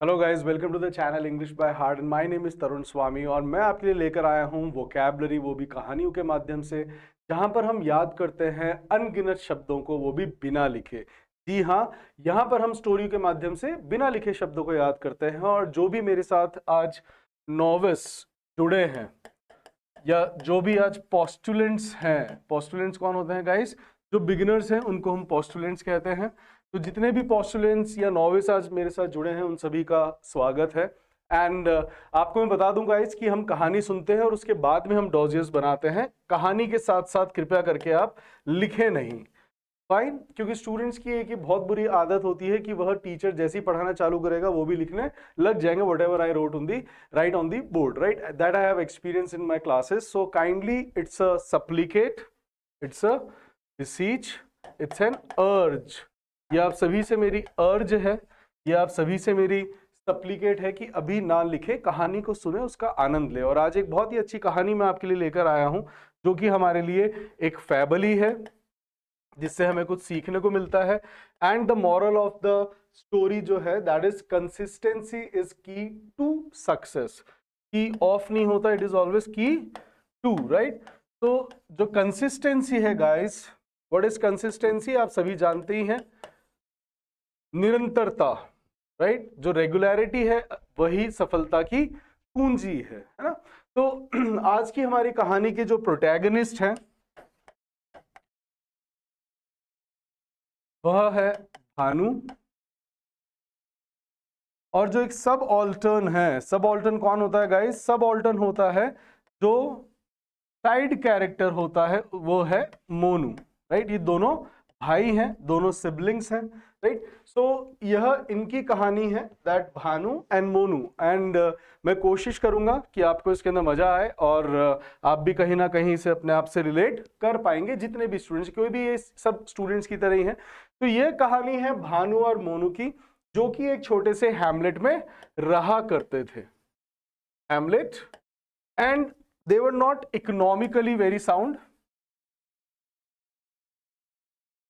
Hello guys, welcome to the channel English by heart and my name is Tarun Swami. और मैं आपके लिए लेकर आया हूं वोकैबुलरी, वो भी कहानियों के माध्यम से, जहां पर हम याद करते हैं अनगिनत शब्दों को, वो भी बिना लिखे। जी हाँ, यहाँ पर हम स्टोरी के माध्यम से बिना लिखे शब्दों को याद करते हैं। और जो भी मेरे साथ आज नोविस जुड़े हैं, या जो भी आज पोस्टुलेंट्स हैं, पोस्टुलेंट्स कौन होते हैं गाइस? जो बिगिनर्स हैं उनको हम पोस्टुलेंट्स कहते हैं। तो जितने भी पोस्टुलेंट्स या नोविस आज मेरे साथ जुड़े हैं उन सभी का स्वागत है। एंड आपको मैं बता दूं गाइस कि हम कहानी सुनते हैं और उसके बाद में हम डॉजियर्स बनाते हैं। कहानी के साथ साथ कृपया करके आप लिखें नहीं, फाइन? क्योंकि स्टूडेंट्स की एक बहुत बुरी आदत होती है कि वह टीचर जैसे ही पढ़ाना चालू करेगा वो भी लिखने लग जाएंगे, whatever I wrote on the right on the board, right? That I have experience in my classes. So kindly, it's a supplicate, it's a beseech, it's an urge. ये आप सभी से मेरी अर्ज है, ये आप सभी से मेरी सप्लिकेट है कि अभी ना लिखे, कहानी को सुने, उसका आनंद ले। और आज एक बहुत ही अच्छी कहानी मैं आपके लिए लेकर आया हूं, जो कि हमारे लिए एक फैबली है, जिससे हमें कुछ सीखने को मिलता है। And the moral of the story जो है, दैट इज कंसिस्टेंसी इज की टू सक्सेस। की ऑफ नहीं होता, इट इज ऑलवेज की टू, राइट? तो जो कंसिस्टेंसी है गाइस, व्हाट इज कंसिस्टेंसी? आप सभी जानते ही हैं, निरंतरता, राइट? जो रेगुलरिटी है वही सफलता की कुंजी है ना? तो आज की हमारी कहानी के जो प्रोटैगनिस्ट हैं वह है भानु। और जो एक सब ऑल्टर्न है, सब ऑल्टर्न कौन होता है गाइस? सब ऑल्टर्न होता है जो साइड कैरेक्टर होता है, वो है मोनू, राइट? ये दोनों भाई हैं, दोनों सिबलिंग्स हैं, राइट? सो यह इनकी कहानी है, that Bhanu and Monu. And मैं कोशिश करूंगा कि आपको इसके अंदर मजा आए और आप भी कहीं ना कहीं से अपने आप से रिलेट कर पाएंगे, जितने भी स्टूडेंट्स, कोई भी ये सब स्टूडेंट्स की तरह ही हैं। तो यह कहानी है भानु और मोनू की, जो कि एक छोटे से हैमलेट में रहा करते थे। Hamlet, and they were not economically very sound,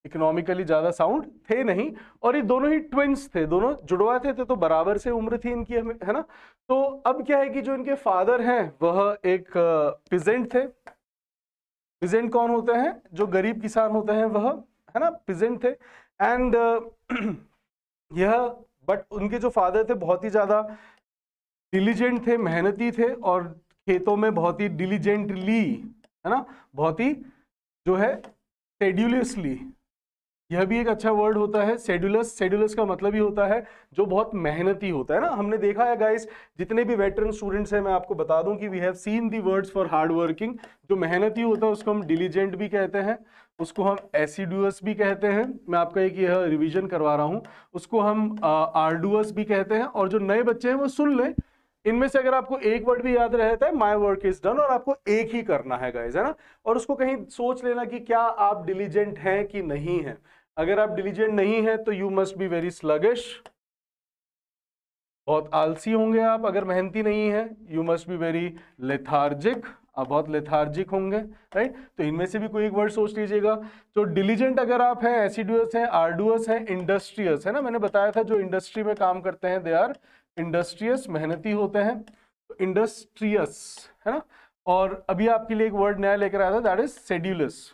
economically ज्यादा साउंड थे नहीं। और ये दोनों ही ट्विंस थे, दोनों जुड़वा थे, तो बराबर से उम्र थी इनकी, हमें है ना? तो अब क्या है कि जो इनके फादर हैं वह एक पिजेंट थे। पिजेंट कौन होते हैं? जो गरीब किसान होते हैं वह, है ना, पिजेंट थे। एंड यह बट उनके जो फादर थे बहुत ही ज्यादा डिलीजेंट थे, मेहनती थे, और खेतों में बहुत ही डिलीजेंटली, है ना, बहुत ही जो है शेड्यूलसली, यह भी एक अच्छा वर्ड होता है शेड्यूलस। शेड्यूलस का मतलब ही होता है जो बहुत मेहनती होता है ना। हमने देखा है गाइस, जितने भी वेटरन स्टूडेंट्स हैं, मैं आपको बता दूं कि we have seen the words for hard working. जो मेहनती होता है उसको हम डिलीजेंट भी कहते हैं, उसको हम एसिडुअस भी कहते हैं। मैं आपका एक यह रिवीजन करवा रहा हूं, उसको हम आर्डुअस भी कहते हैं। और जो नए बच्चे हैं वो सुन लें, इनमें से अगर आपको एक वर्ड भी याद रहता है, माई वर्क इज डन, और आपको एक ही करना है गाइस, है ना? और उसको कहीं सोच लेना कि क्या आप डिलीजेंट हैं कि नहीं है। अगर आप डिलीजेंट नहीं है तो you must be very sluggish, बहुत आलसी होंगे आप। अगर मेहनती नहीं है, you must be very lethargic, आप बहुत लेथार्जिक होंगे, राइट? तो इनमें से भी कोई एक वर्ड सोच लीजिएगा। तो डिलीजेंट अगर आप हैं, एसिडुअस हैं, आर्डुअस हैं, इंडस्ट्रियस, है ना? मैंने बताया था जो इंडस्ट्री में काम करते हैं दे आर इंडस्ट्रियस, मेहनती होते हैं, तो इंडस्ट्रियस, है ना? और अभी आपके लिए एक वर्ड नया लेकर आया था, दैट इज शेड्यूलस।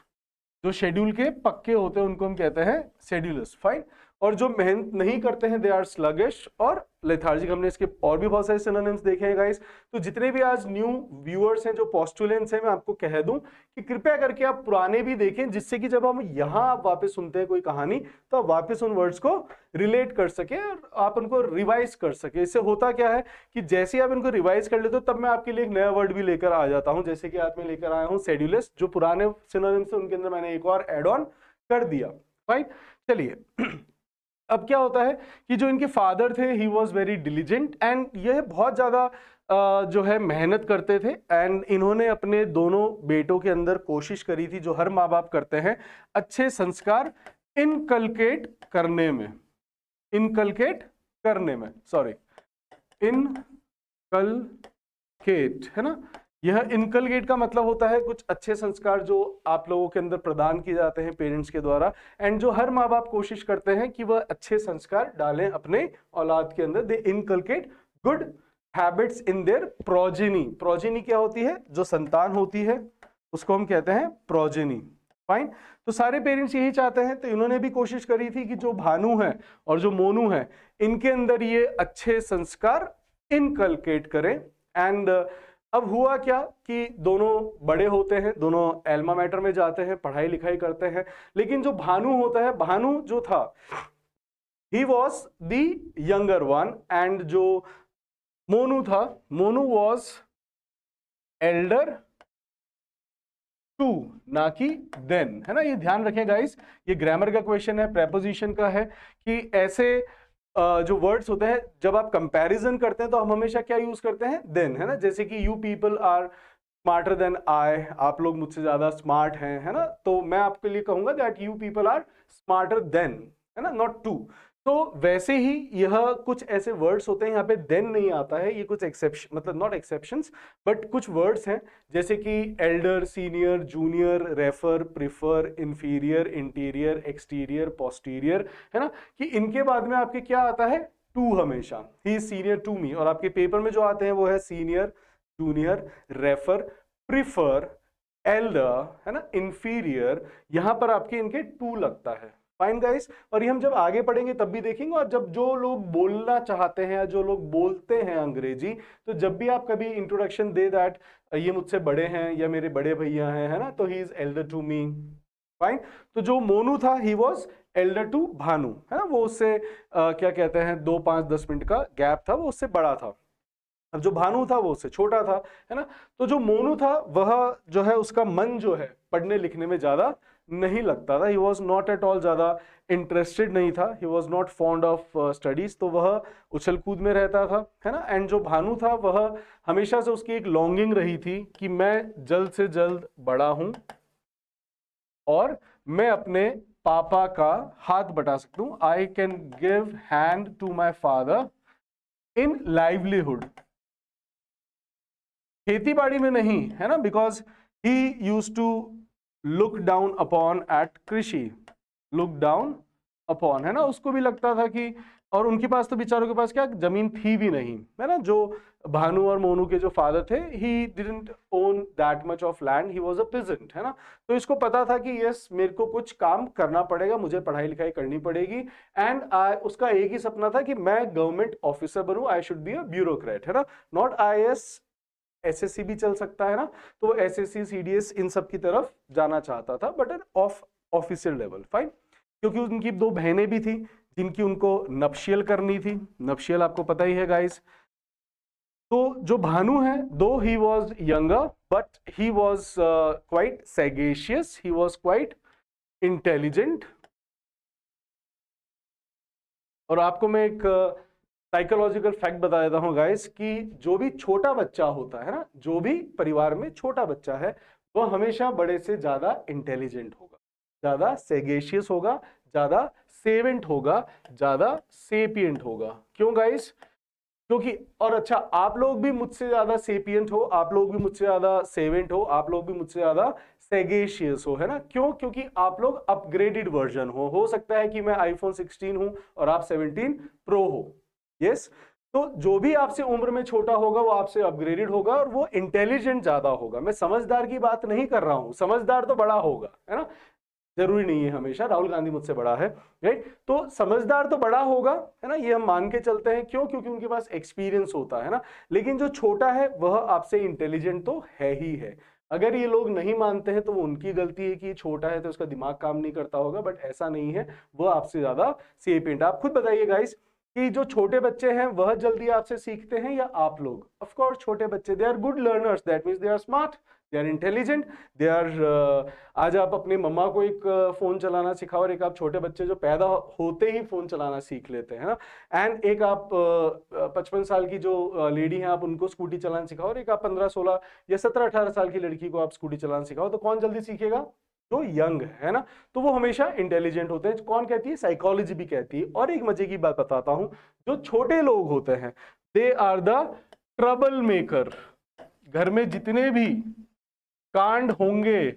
जो शेड्यूल के पक्के होते हैं उनको हम कहते हैं शेड्यूलर्स, फाइन। और जो मेहनत नहीं करते हैं दे आर स्लगिश और लेथार्जिक। हमने इसके और भी बहुत सारे सिनोनिम्स देखे हैं गाइस। तो जितने भी आज न्यू व्यूअर्स हैं, जो पोस्टुलेंट्स हैं, मैं आपको कह दूं कि कृपया करके आप पुराने भी देखें, जिससे कि जब हम यहां आप वापस सुनते हैं कोई कहानी, तो आप वापस उन वर्ड्स को रिलेट कर सके और आप उनको रिवाइज कर सके। इससे होता क्या है कि जैसे आप इनको रिवाइज कर लेते हो, तब मैं आपके लिए एक नया वर्ड भी लेकर आ जाता हूं। जैसे कि आज मैं लेकर आया हूं शेड्यूलस, जो पुराने सिनोनिम्स हैं उनके अंदर मैंने एक और एड ऑन कर दिया, फाइन। चलिए, अब क्या होता है कि जो इनके फादर थे, he was very diligent, and ये बहुत ज्यादा जो है मेहनत करते थे। एंड इन्होंने अपने दोनों बेटों के अंदर कोशिश करी थी, जो हर माँ बाप करते हैं, अच्छे संस्कार इनकलकेट करने में, इनकलकेट करने में, सॉरी, इनकलकेट, है ना? यह इनकलकेट का मतलब होता है कुछ अच्छे संस्कार जो आप लोगों के अंदर प्रदान किए जाते हैं पेरेंट्स के द्वारा, एंड जो हर माँ बाप कोशिश करते हैं कि वह अच्छे संस्कार डालें अपने औलाद के अंदर। They inculcate good habits in their progeny. Progeny क्या होती है? जो संतान होती है उसको हम कहते हैं प्रोजेनी। फाइन। तो सारे पेरेंट्स यही चाहते हैं, तो इन्होंने भी कोशिश करी थी कि जो भानु है और जो मोनू है इनके अंदर ये अच्छे संस्कार इनकलकेट करें। एंड अब हुआ क्या कि दोनों बड़े होते हैं, दोनों एल्मा मैटर में जाते हैं, पढ़ाई लिखाई करते हैं, लेकिन जो भानु होता है, भानु जो था he was the younger one, and जो मोनू था, मोनू वॉज एल्डर टू, ना कि देन, है ना। ये ध्यान रखें गाइस, ये ग्रामर का क्वेश्चन है, प्रेपोजिशन का है, कि ऐसे जो वर्ड्स होते हैं जब आप कंपैरिजन करते हैं तो हम हमेशा क्या यूज करते हैं? देन, है ना। जैसे कि you people are smarter than I, आप लोग मुझसे ज्यादा स्मार्ट हैं, है ना। तो मैं आपके लिए कहूंगा that you people are smarter than, है ना, नॉट टू। तो वैसे ही यह कुछ ऐसे वर्ड्स होते हैं, यहाँ पे देन नहीं आता है, ये कुछ एक्सेप्शन, मतलब नॉट एक्सेप्शंस बट कुछ वर्ड्स हैं जैसे कि Elder, senior, junior, refer, prefer, inferior, interior, exterior, posterior, है ना, कि इनके बाद में आपके क्या आता है? टू हमेशा। He is senior to me. और आपके पेपर में जो आते हैं वो है senior, junior, refer, prefer, elder, है ना, इंफीरियर, यहां पर आपके इनके टू लगता है। Fine guys. और ये हम जब आगे पढ़ेंगे तब भी देखेंगे। और जब जो लोग बोलना चाहते हैं या जो लोग बोलते हैं अंग्रेजी, तो जब भी आप कभी इंट्रोडक्शन दे दैट ये मुझसे बड़े हैं या मेरे बड़े भैया हैं, है ना, तो he is elder to me. Fine. तो जो मोनू था he was elder to Bhanu, है ना, वो उससे क्या कहते हैं 2, 5, 10 मिनट का गैप था, वो उससे बड़ा था। अब जो भानु था वो उससे छोटा था, है ना। तो जो मोनू था वह जो है उसका मन जो है पढ़ने लिखने में ज्यादा नहीं लगता था। He was not at all ज्यादा इंटरेस्टेड नहीं था, he was not fond of studies, तो वह उछल कूद में रहता था, है ना। एंड जो भानु था वह हमेशा से उसकी एक लॉन्गिंग रही थी कि मैं जल्द से जल्द बड़ा हूं और मैं अपने पापा का हाथ बटा सकता हूं। I can give hand to my father in livelihood. खेती बाड़ी में नहीं, है ना, because he use to look down upon at कृषि, लुक डाउन अपॉन, है ना। उसको भी लगता था कि, और उनके पास तो बेचारों के पास क्या जमीन थी भी नहीं, है ना। जो भानु और मोनू के जो फादर थे, he didn't own that much of land, he was a peasant, है ना। तो इसको पता था कि यस मेरे को कुछ काम करना पड़ेगा, मुझे पढ़ाई लिखाई करनी पड़ेगी, एंड उसका एक ही सपना था कि मैं गवर्नमेंट ऑफिसर बनूं, I should be a bureaucrat, है ना, नॉट IAS, SSC भी चल सकता है ना। तो वो SSC, CDS इन सब की तरफ जाना चाहता था, but an official level. Fine. क्योंकि उनकी 2 बहनें भी थी जिनकी उनको नप्शियल करनी थी। नप्शियल आपको पता ही है गाइस। तो जो भानु है, though he was younger but he was quite sagacious, he was quite intelligent. और आपको मैं एक साइकोलॉजिकल फैक्ट बता देता हूं गाइस कि जो भी छोटा बच्चा होता है ना, जो भी परिवार में छोटा बच्चा है, वह हमेशा बड़े से ज्यादा इंटेलिजेंट होगा, ज्यादा सेगेशियस होगा, ज्यादा सेवेंट होगा, ज्यादा सेपियंट होगा। क्यों गाइस? क्योंकि, और अच्छा, आप लोग भी मुझसे ज्यादा सेपियंट हो, आप लोग भी मुझसे ज्यादा सेवेंट हो, आप लोग भी मुझसे ज्यादा सेगेशियस हो, है ना। क्यों? क्योंकि आप लोग अपग्रेडेड वर्जन हो सकता है कि मैं iPhone 16 हूं और आप 17 Pro हो। यस। तो जो भी आपसे उम्र में छोटा होगा वो आपसे अपग्रेडेड होगा और वो इंटेलिजेंट ज्यादा होगा। मैं समझदार की बात नहीं कर रहा हूं, समझदार तो बड़ा होगा, है ना, जरूरी नहीं है हमेशा। राहुल गांधी मुझसे बड़ा है, राइट। तो समझदार तो बड़ा होगा, है ना, ये हम मान के चलते हैं। क्यों? क्योंकि उनके पास एक्सपीरियंस होता है ना। लेकिन जो छोटा है वह आपसे इंटेलिजेंट तो है ही है। अगर ये लोग नहीं मानते हैं तो वो उनकी गलती है कि छोटा है तो उसका दिमाग काम नहीं करता होगा, बट ऐसा नहीं है, वह आपसे ज्यादा सेपिएंट। आप खुद बताइए गाइस कि जो छोटे बच्चे हैं वह जल्दी आपसे सीखते हैं या आप लोग? ऑफ कोर्स छोटे बच्चे, they are good learners, that means they are smart, they are intelligent, they are. आज आप अपनी मम्मा को एक फोन चलाना सिखाओ और एक आप छोटे बच्चे जो पैदा होते ही फोन चलाना सीख लेते हैं ना, एंड एक आप 55 साल की जो लेडी हैं आप उनको स्कूटी चलाना सिखाओ और एक आप 15, 16 या 17, 18 साल की लड़की को आप स्कूटी चलाना सिखाओ, तो कौन जल्दी सीखेगा? जो यंग है ना। तो वो हमेशा इंटेलिजेंट होते हैं। कौन कहती है? साइकोलॉजी भी कहती है। और एक मजे की बात बताता हूं, जो छोटे लोग होते हैं they are the trouble maker. घर में जितने भी कांड होंगे,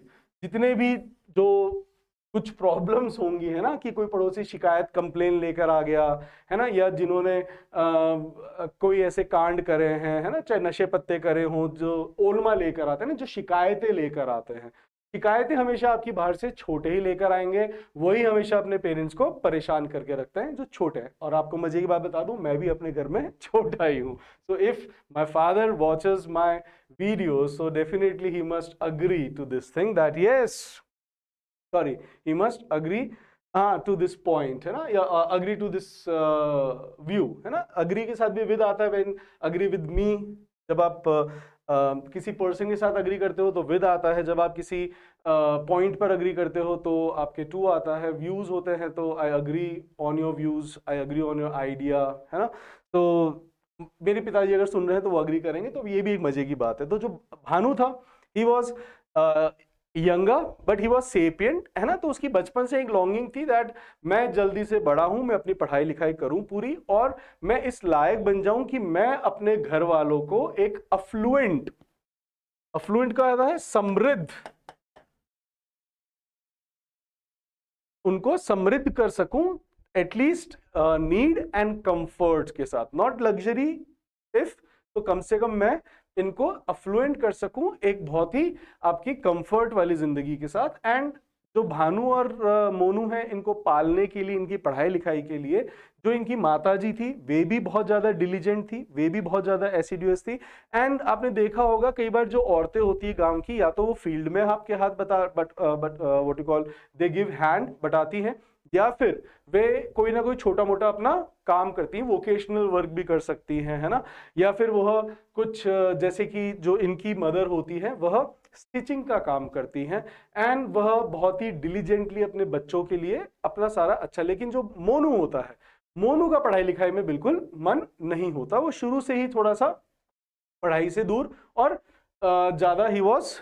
जितने भी जो कुछ प्रॉब्लम्स होंगी, है ना, कि कोई पड़ोसी शिकायत कंप्लेन लेकर आ गया, है ना, या जिन्होंने कोई ऐसे कांड करे हैं, है ना, चाहे नशे पत्ते करे हों, जो ओलमा लेकर आते हैं ना, जो शिकायतें लेकर आते हैं, शिकायतें हमेशा आपकी बाहर से छोटे ही लेकर आएंगे, वही हमेशा अपने पेरेंट्स को परेशान करके रखते हैं जो छोटे हैं। और आपको मजे की बात बता दूं, मैं भी अपने घर में छोटा ही हूं। So if my father watches my videos, so definitely he must agree to this thing that yes, sorry, he must agree to this point, है ना, या agree to this view, है ना। agree के साथ भी with आता है, when agree with me, जब आप किसी पर्सन के साथ अग्री करते हो तो विद आता है, जब आप किसी पॉइंट पर अग्री करते हो तो आपके टू आता है, व्यूज होते हैं तो I agree on your views, I agree on your idea, है ना। तो मेरे पिताजी अगर सुन रहे हैं तो वो अग्री करेंगे, तो ये भी एक मजे की बात है। तो जो भानु था, he was younger but he was Sapient, है ना। तो उसकी बचपन से एक लॉन्गिंग थी दैट मैं जल्दी से बड़ा हूं, मैं अपनी पढ़ाई लिखाई करूं पूरी, और मैं इस लायक बन जाऊं कि मैं अपने घर वालों को एक अफ्लुएंट का आता है समृद्ध, उनको समृद्ध कर सकूं, एटलीस्ट नीड एंड कंफर्ट के साथ, नॉट लग्जरी इफ, तो कम से कम मैं इनको अफ्लुएंट कर सकूं एक बहुत ही आपकी कंफर्ट वाली जिंदगी के साथ। एंड जो भानु और मोनू है, इनको पालने के लिए, इनकी पढ़ाई लिखाई के लिए जो इनकी माताजी थी, वे भी बहुत ज्यादा डिलीजेंट थी, वे भी बहुत ज्यादा एसिडुअस थी। एंड आपने देखा होगा कई बार जो औरतें होती है गांव की, या तो वो फील्ड में आपके हाथ but what you call they give hand बताती हैं, या फिर वे कोई ना कोई छोटा मोटा अपना काम करती हैं, वोकेशनल वर्क भी कर सकती हैं, है ना। या फिर वह कुछ जैसे कि जो इनकी मदर होती है वह स्टिचिंग का काम करती हैं, एंड वह बहुत ही डिलीजेंटली अपने बच्चों के लिए अपना सारा अच्छा। लेकिन जो मोनू होता है, मोनू का पढ़ाई लिखाई में बिल्कुल मन नहीं होता, वो शुरू से ही थोड़ा सा पढ़ाई से दूर, और ज्यादा ही वॉज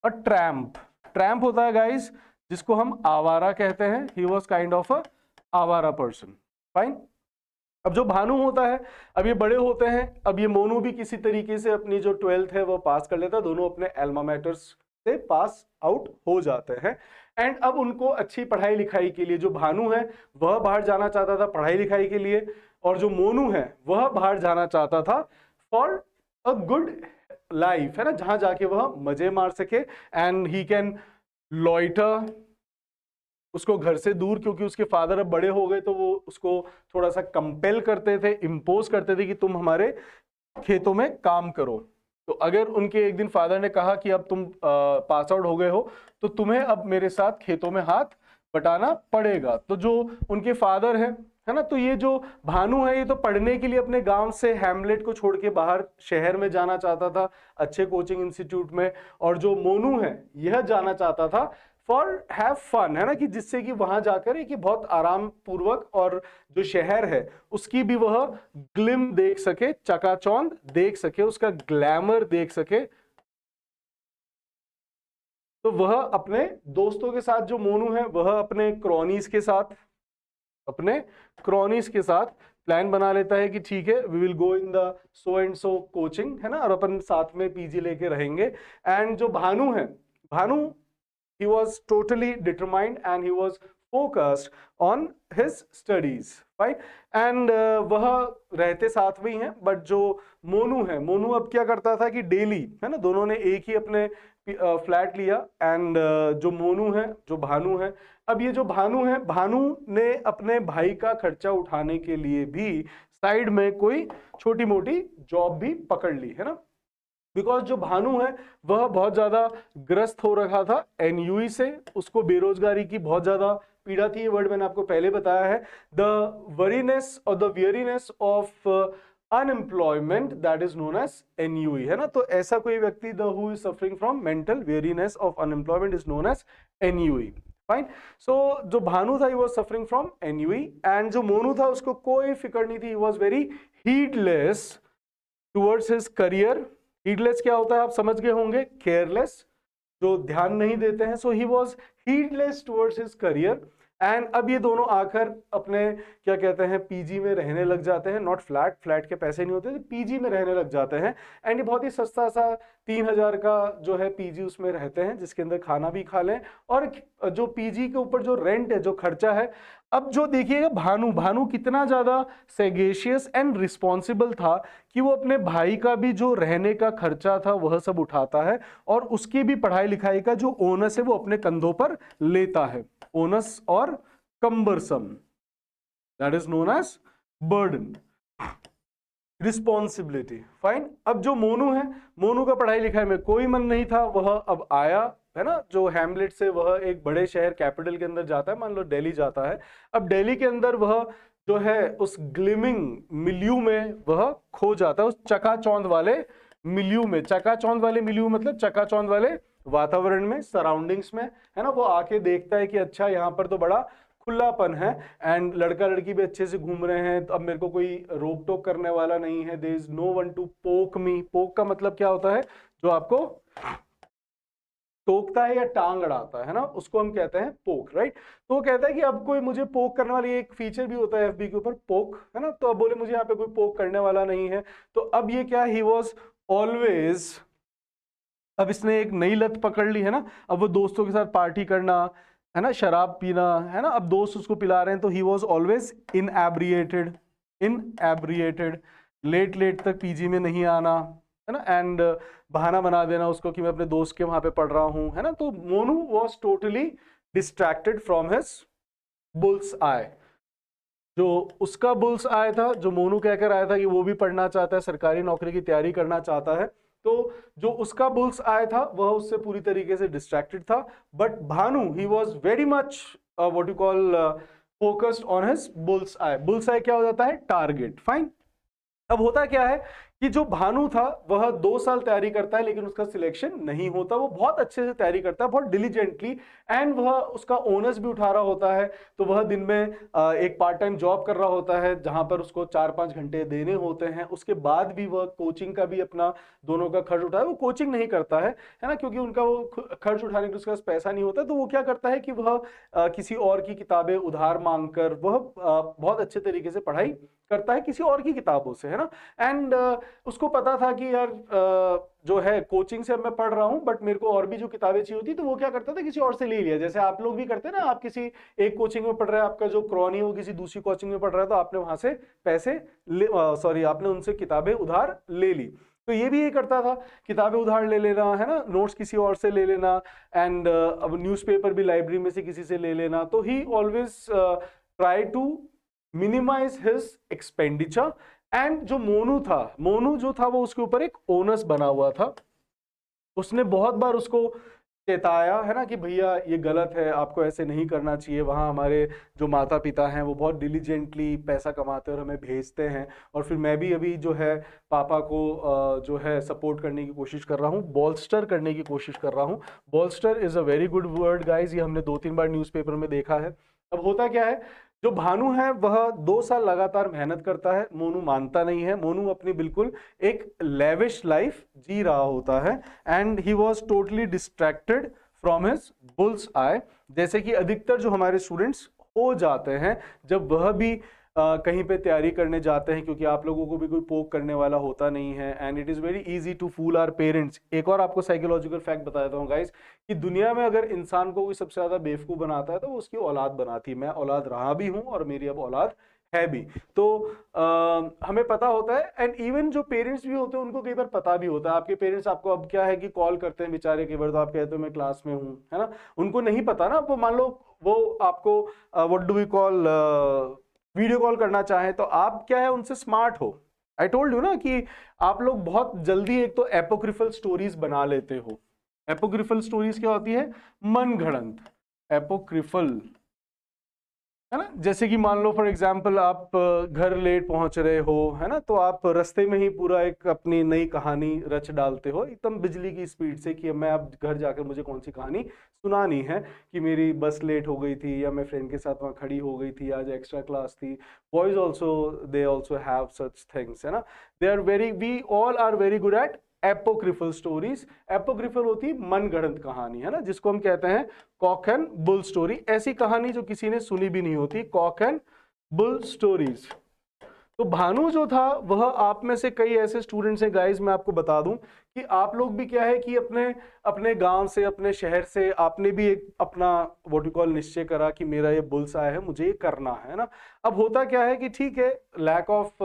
अ ट्रैम्प होता है गाइस, जिसको हम आवारा कहते हैं। He was kind of a आवारा पर्सन, फाइन। अब जो भानु होता है, अब ये बड़े होते हैं, अब ये मोनू भी किसी तरीके से अपनी जो 12th है वो पास कर लेता है, दोनों अपने एल्मा मैटर्स से पास आउट हो जाते हैं। एंड अब उनको अच्छी पढ़ाई लिखाई के लिए, जो भानु है वह बाहर जाना चाहता था पढ़ाई लिखाई के लिए, और जो मोनू है वह बाहर जाना चाहता था फॉर अ गुड लाइफ, है ना, जहां जाके वह मजे मार सके, एंड ही कैन लॉइटर, उसको घर से दूर, क्योंकि उसके फादर अब बड़े हो गए तो वो उसको थोड़ा सा कंपेल करते थे, इंपोज करते थे कि तुम हमारे खेतों में काम करो। तो अगर उनके एक दिन फादर ने कहा कि अब तुम पास आउट हो गए हो तो तुम्हें अब मेरे साथ खेतों में हाथ बटाना पड़ेगा। तो जो उनके फादर है ना, तो ये जो भानु है ये तो पढ़ने के लिए अपने गांव से हैमलेट को छोड़ के बाहर शहर में जाना चाहता था, अच्छे कोचिंग इंस्टीट्यूट में, और जो मोनू है यह जाना चाहता था फॉर हैव फन, है ना, कि जिससे कि वहां जाकर एक बहुत आराम पूर्वक, और जो शहर है उसकी भी वह ग्लिम देख सके, चकाचौंध देख सके, उसका ग्लैमर देख सके। तो वह अपने दोस्तों के साथ, जो मोनू है वह अपने क्रॉनीज के साथ प्लान बना लेता है कि ठीक है, we will go in the so and so coaching, है ना, और अपन साथ में पीजी लेके रहेंगे। एंड जो भानु है, Bhanu he was totally determined and he was focused on his studies, right? and वह रहते साथ में ही हैं, बट जो मोनू है, मोनू अब क्या करता था कि डेली, है ना, दोनों ने एक ही अपने फ्लैट लिया, एंड जो मोनू है, जो भानु है, अब ये जो भानु है, भानु ने अपने भाई का खर्चा उठाने के लिए भी साइड में कोई छोटी मोटी जॉब भी पकड़ ली, है ना। बिकॉज जो भानु है वह बहुत ज्यादा ग्रस्त हो रखा था एनयूई से, उसको बेरोजगारी की बहुत ज्यादा पीड़ा थी। ये वर्ड मैंने आपको पहले बताया है, द वरीनेस और the weariness of unemployment, that is known as ennui, है ना। तो ऐसा कोई व्यक्ति the who is suffering from mental weariness of unemployment is known as ennui, fine. So जो भानु था, he was suffering from ennui, and जो मोनू था उसको कोई फिक्र नहीं थी, he was very heedless towards his career. Heedless क्या होता है आप समझ गए होंगे, केयरलेस, जो ध्यान नहीं देते हैं। So he was heedless towards his career, and अब ये दोनों आकर अपने क्या कहते हैं पीजी में रहने लग जाते हैं, नॉट फ्लैट, फ्लैट के पैसे नहीं होते तो पीजी में रहने लग जाते हैं। एंड ये बहुत ही सस्ता सा 3,000 का जो है पीजी उसमें रहते हैं, जिसके अंदर खाना भी खा लें और जो पीजी के ऊपर जो रेंट है, जो खर्चा है। अब जो देखिएगा भानु, भानु कितना ज्यादा सेगेशियस एंड रिस्पॉन्सिबल था कि वो अपने भाई का भी जो रहने का खर्चा था वह सब उठाता है और उसकी भी पढ़ाई लिखाई का जो ओनस है वो अपने कंधों पर लेता है। ओनस और cumbersome, that is known as burden, responsibility. Fine. अब जो मोनू है, मोनू का पढ़ाई लिखाई में कोई मन नहीं था, वह अब आया है ना, जो हैमलेट से वह एक बड़े शहर कैपिटल के अंदर जाता है, मान लो दिल्ली जाता है। अब दिल्ली के अंदर वह जो है उस ग्लिमिंग मिल्यू में वह खो जाता है, उस चकाचौंध वाले मिल्यू में। चकाचौंध वाले मिल्यू मतलब चकाचौंध वाले वातावरण में, सराउंडिंग्स में, है ना। वो आके देखता है कि अच्छा यहाँ पर तो बड़ा खुलापन है एंड लड़का लड़की भी अच्छे से घूम रहे हैं, तो अब मेरे को कोई रोक टोक करने वाला नहीं है। There is no one to poke me. पोक का मतलब क्या होता है, जो आपको टोकता है या टांग अड़ाता है ना, उसको हम कहते हैं पोक, राइट। तो वो कहता है कि अब कोई मुझे पोक करने वाली, एक फीचर भी होता है एफबी के ऊपर पोक, है ना। तो अब बोले मुझे यहाँ पे कोई पोक करने वाला नहीं है, तो अब ये क्या, ही वॉज ऑलवेज, अब इसने एक नई लत पकड़ ली है ना। अब वो दोस्तों के साथ पार्टी करना, है ना, शराब पीना, है ना। अब दोस्त उसको पिला रहे हैं तो he was always inebriated, inebriated, late late तक पीजी में नहीं आना, है ना। एंड बहाना बना देना उसको कि मैं अपने दोस्त के वहां पे पढ़ रहा हूं, है ना। तो Monu was totally distracted from his bulls आई। जो उसका बुल्स आया था, जो मोनू कहकर आया था कि वो भी पढ़ना चाहता है, सरकारी नौकरी की तैयारी करना चाहता है, तो जो उसका बुल्स आया था वह उससे पूरी तरीके से डिस्ट्रैक्टेड था। But Bhanu, he was very much what you call focused on his bulls I. Bulls आई क्या हो जाता है, टारगेट। फाइन। अब होता क्या है कि जो भानु था वह 2 साल तैयारी करता है लेकिन उसका सिलेक्शन नहीं होता। वो बहुत अच्छे से तैयारी करता है, बहुत डिलीजेंटली, एंड वह उसका ओनर्स भी उठा रहा होता है। तो वह दिन में एक पार्ट टाइम जॉब कर रहा होता है जहां पर उसको 4-5 घंटे देने होते हैं। उसके बाद भी वह कोचिंग का भी अपना दोनों का खर्च उठाए। वो कोचिंग नहीं करता है ना, क्योंकि उनका वो खर्च उठाने के उसके पास पैसा नहीं होता। तो वो क्या करता है कि वह किसी और की किताबें उधार मांगकर वह बहुत अच्छे तरीके से पढ़ाई करता है किसी और की किताबों से, है ना। एंड उसको पता था कि यार जो है कोचिंग से अब मैं पढ़ रहा हूं, बट मेरे को और भी जो किताबें चाहिए होती, तो वो क्या करता था, किसी और से ले लिया। जैसे आप लोग भी करते हैं ना, आप किसी एक कोचिंग में पढ़ रहे हैं, आपका जो क्रॉनी है वो किसी दूसरी कोचिंग में पढ़ रहा है, तो आपने वहां से पैसे आपने उनसे किताबें उधार ले ली। तो ये भी ये करता था, किताबें उधार ले लेना, है ना, नोट्स किसी और से ले लेना, एंड अब न्यूज़पेपर भी लाइब्रेरी में से किसी से ले लेना। तो he always try to minimise his expenditure. And जो मोनू था, मोनू जो था वो उसके ऊपर एक ओनस बना हुआ था। उसने बहुत बार उसको चेताया, है ना, कि भैया ये गलत है, आपको ऐसे नहीं करना चाहिए। वहाँ हमारे जो माता पिता हैं वो बहुत डिलीजेंटली पैसा कमाते हैं और हमें भेजते हैं, और फिर मैं भी अभी जो है पापा को जो है सपोर्ट करने की कोशिश कर रहा हूँ, बॉल्स्टर करने की कोशिश कर रहा हूँ। बॉल्स्टर is a very good word guys, ये हमने 2-3 बार न्यूज़पेपर में देखा है। अब होता क्या है, जो भानु है वह 2 साल लगातार मेहनत करता है, मोनू मानता नहीं है। मोनू अपनी बिल्कुल एक लेविश लाइफ जी रहा होता है, and he was totally distracted from his bulls आई, जैसे कि अधिकतर जो हमारे स्टूडेंट्स हो जाते हैं जब वह भी कहीं पे तैयारी करने जाते हैं, क्योंकि आप लोगों को भी कोई पोक करने वाला होता नहीं है, and it is very easy to fool our parents. एक और आपको साइकोलॉजिकल फैक्ट बता देता हूँ गाइस, कि दुनिया में अगर इंसान को कोई सबसे ज़्यादा बेवकूफ़ बनाता है तो वो उसकी औलाद बनाती है। मैं औलाद रहा भी हूँ और मेरी अब औलाद है भी। तो हमें पता होता है, एंड इवन जो पेरेंट्स भी होते हैं उनको कई बार पता भी होता है। आपके पेरेंट्स आपको अब क्या है कि कॉल करते हैं बेचारे, कई बार तो आप कहते हो मैं क्लास में हूँ, है ना, उनको नहीं पता ना। वो मान लो वो आपको what do we call video call करना चाहे, तो आप क्या है उनसे स्मार्ट हो। आई टोल्ड यू ना कि आप लोग बहुत जल्दी एक तो एपोक्रिफल स्टोरीज बना लेते हो। एपोक्रिफल स्टोरीज क्या होती है, मन गढ़ंत, एपोक्रिफल, है ना। जैसे कि मान लो फॉर एग्जाम्पल आप घर लेट पहुंच रहे हो, है ना, तो आप रास्ते में ही पूरा एक अपनी नई कहानी रच डालते हो एकदम बिजली की स्पीड से, कि मैं अब घर जाकर मुझे कौन सी कहानी सुनानी है, कि मेरी बस लेट हो गई थी, या मैं फ्रेंड के साथ वहाँ खड़ी हो गई थी, आज एक्स्ट्रा क्लास थी। Boys also, they also have such things, है ना। They are very, we all are very good at apocryphal stories. Apocryphal होती है मनगढ़ंत कहानी, है ना, जिसको हम कहते हैं कॉक एंड बुल स्टोरी। ऐसी कहानी जो किसी ने सुनी भी नहीं होती, कॉक एंड बुल स्टोरीज। तो भानु जो था वह आप में से कई ऐसे स्टूडेंट्स हैं गाइस, मैं आपको बता दूं कि आप लोग भी क्या है कि अपने अपने गांव से, अपने शहर से आपने भी एक अपना व्हाट यू कॉल निश्चय करा कि मेरा ये बुल्स आया है, मुझे ये करना है ना। अब होता क्या है कि ठीक है, लैक ऑफ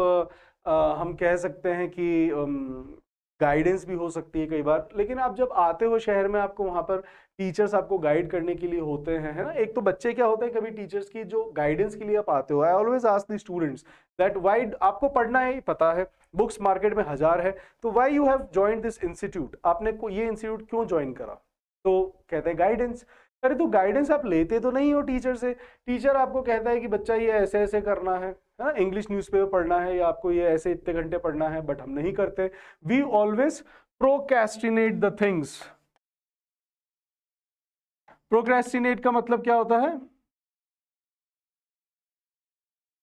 हम कह सकते हैं कि गाइडेंस भी हो सकती है कई बार, लेकिन आप जब आते हो शहर में आपको वहां पर टीचर्स आपको गाइड करने के लिए होते हैं, है ना। एक तो बच्चे क्या होते हैं, कभी टीचर्स की जो गाइडेंस के लिए आप आते हो, I always ask the students that why, आपको पढ़ना है पता है, बुक्स मार्केट में 1000 है, तो why you have joined this institute, आपने को ये इंस्टीट्यूट क्यों ज्वाइन करा? तो कहते हैं गाइडेंस। अरे तो गाइडेंस आप लेते तो नहीं हो टीचर से, टीचर आपको कहता है कि बच्चा ये ऐसे ऐसे करना है ना, इंग्लिश न्यूज़पेपर पढ़ना है या आपको ये ऐसे इतने घंटे पढ़ना है, बट हम नहीं करते। We always procrastinate the things. Procrastinate का मतलब क्या होता है?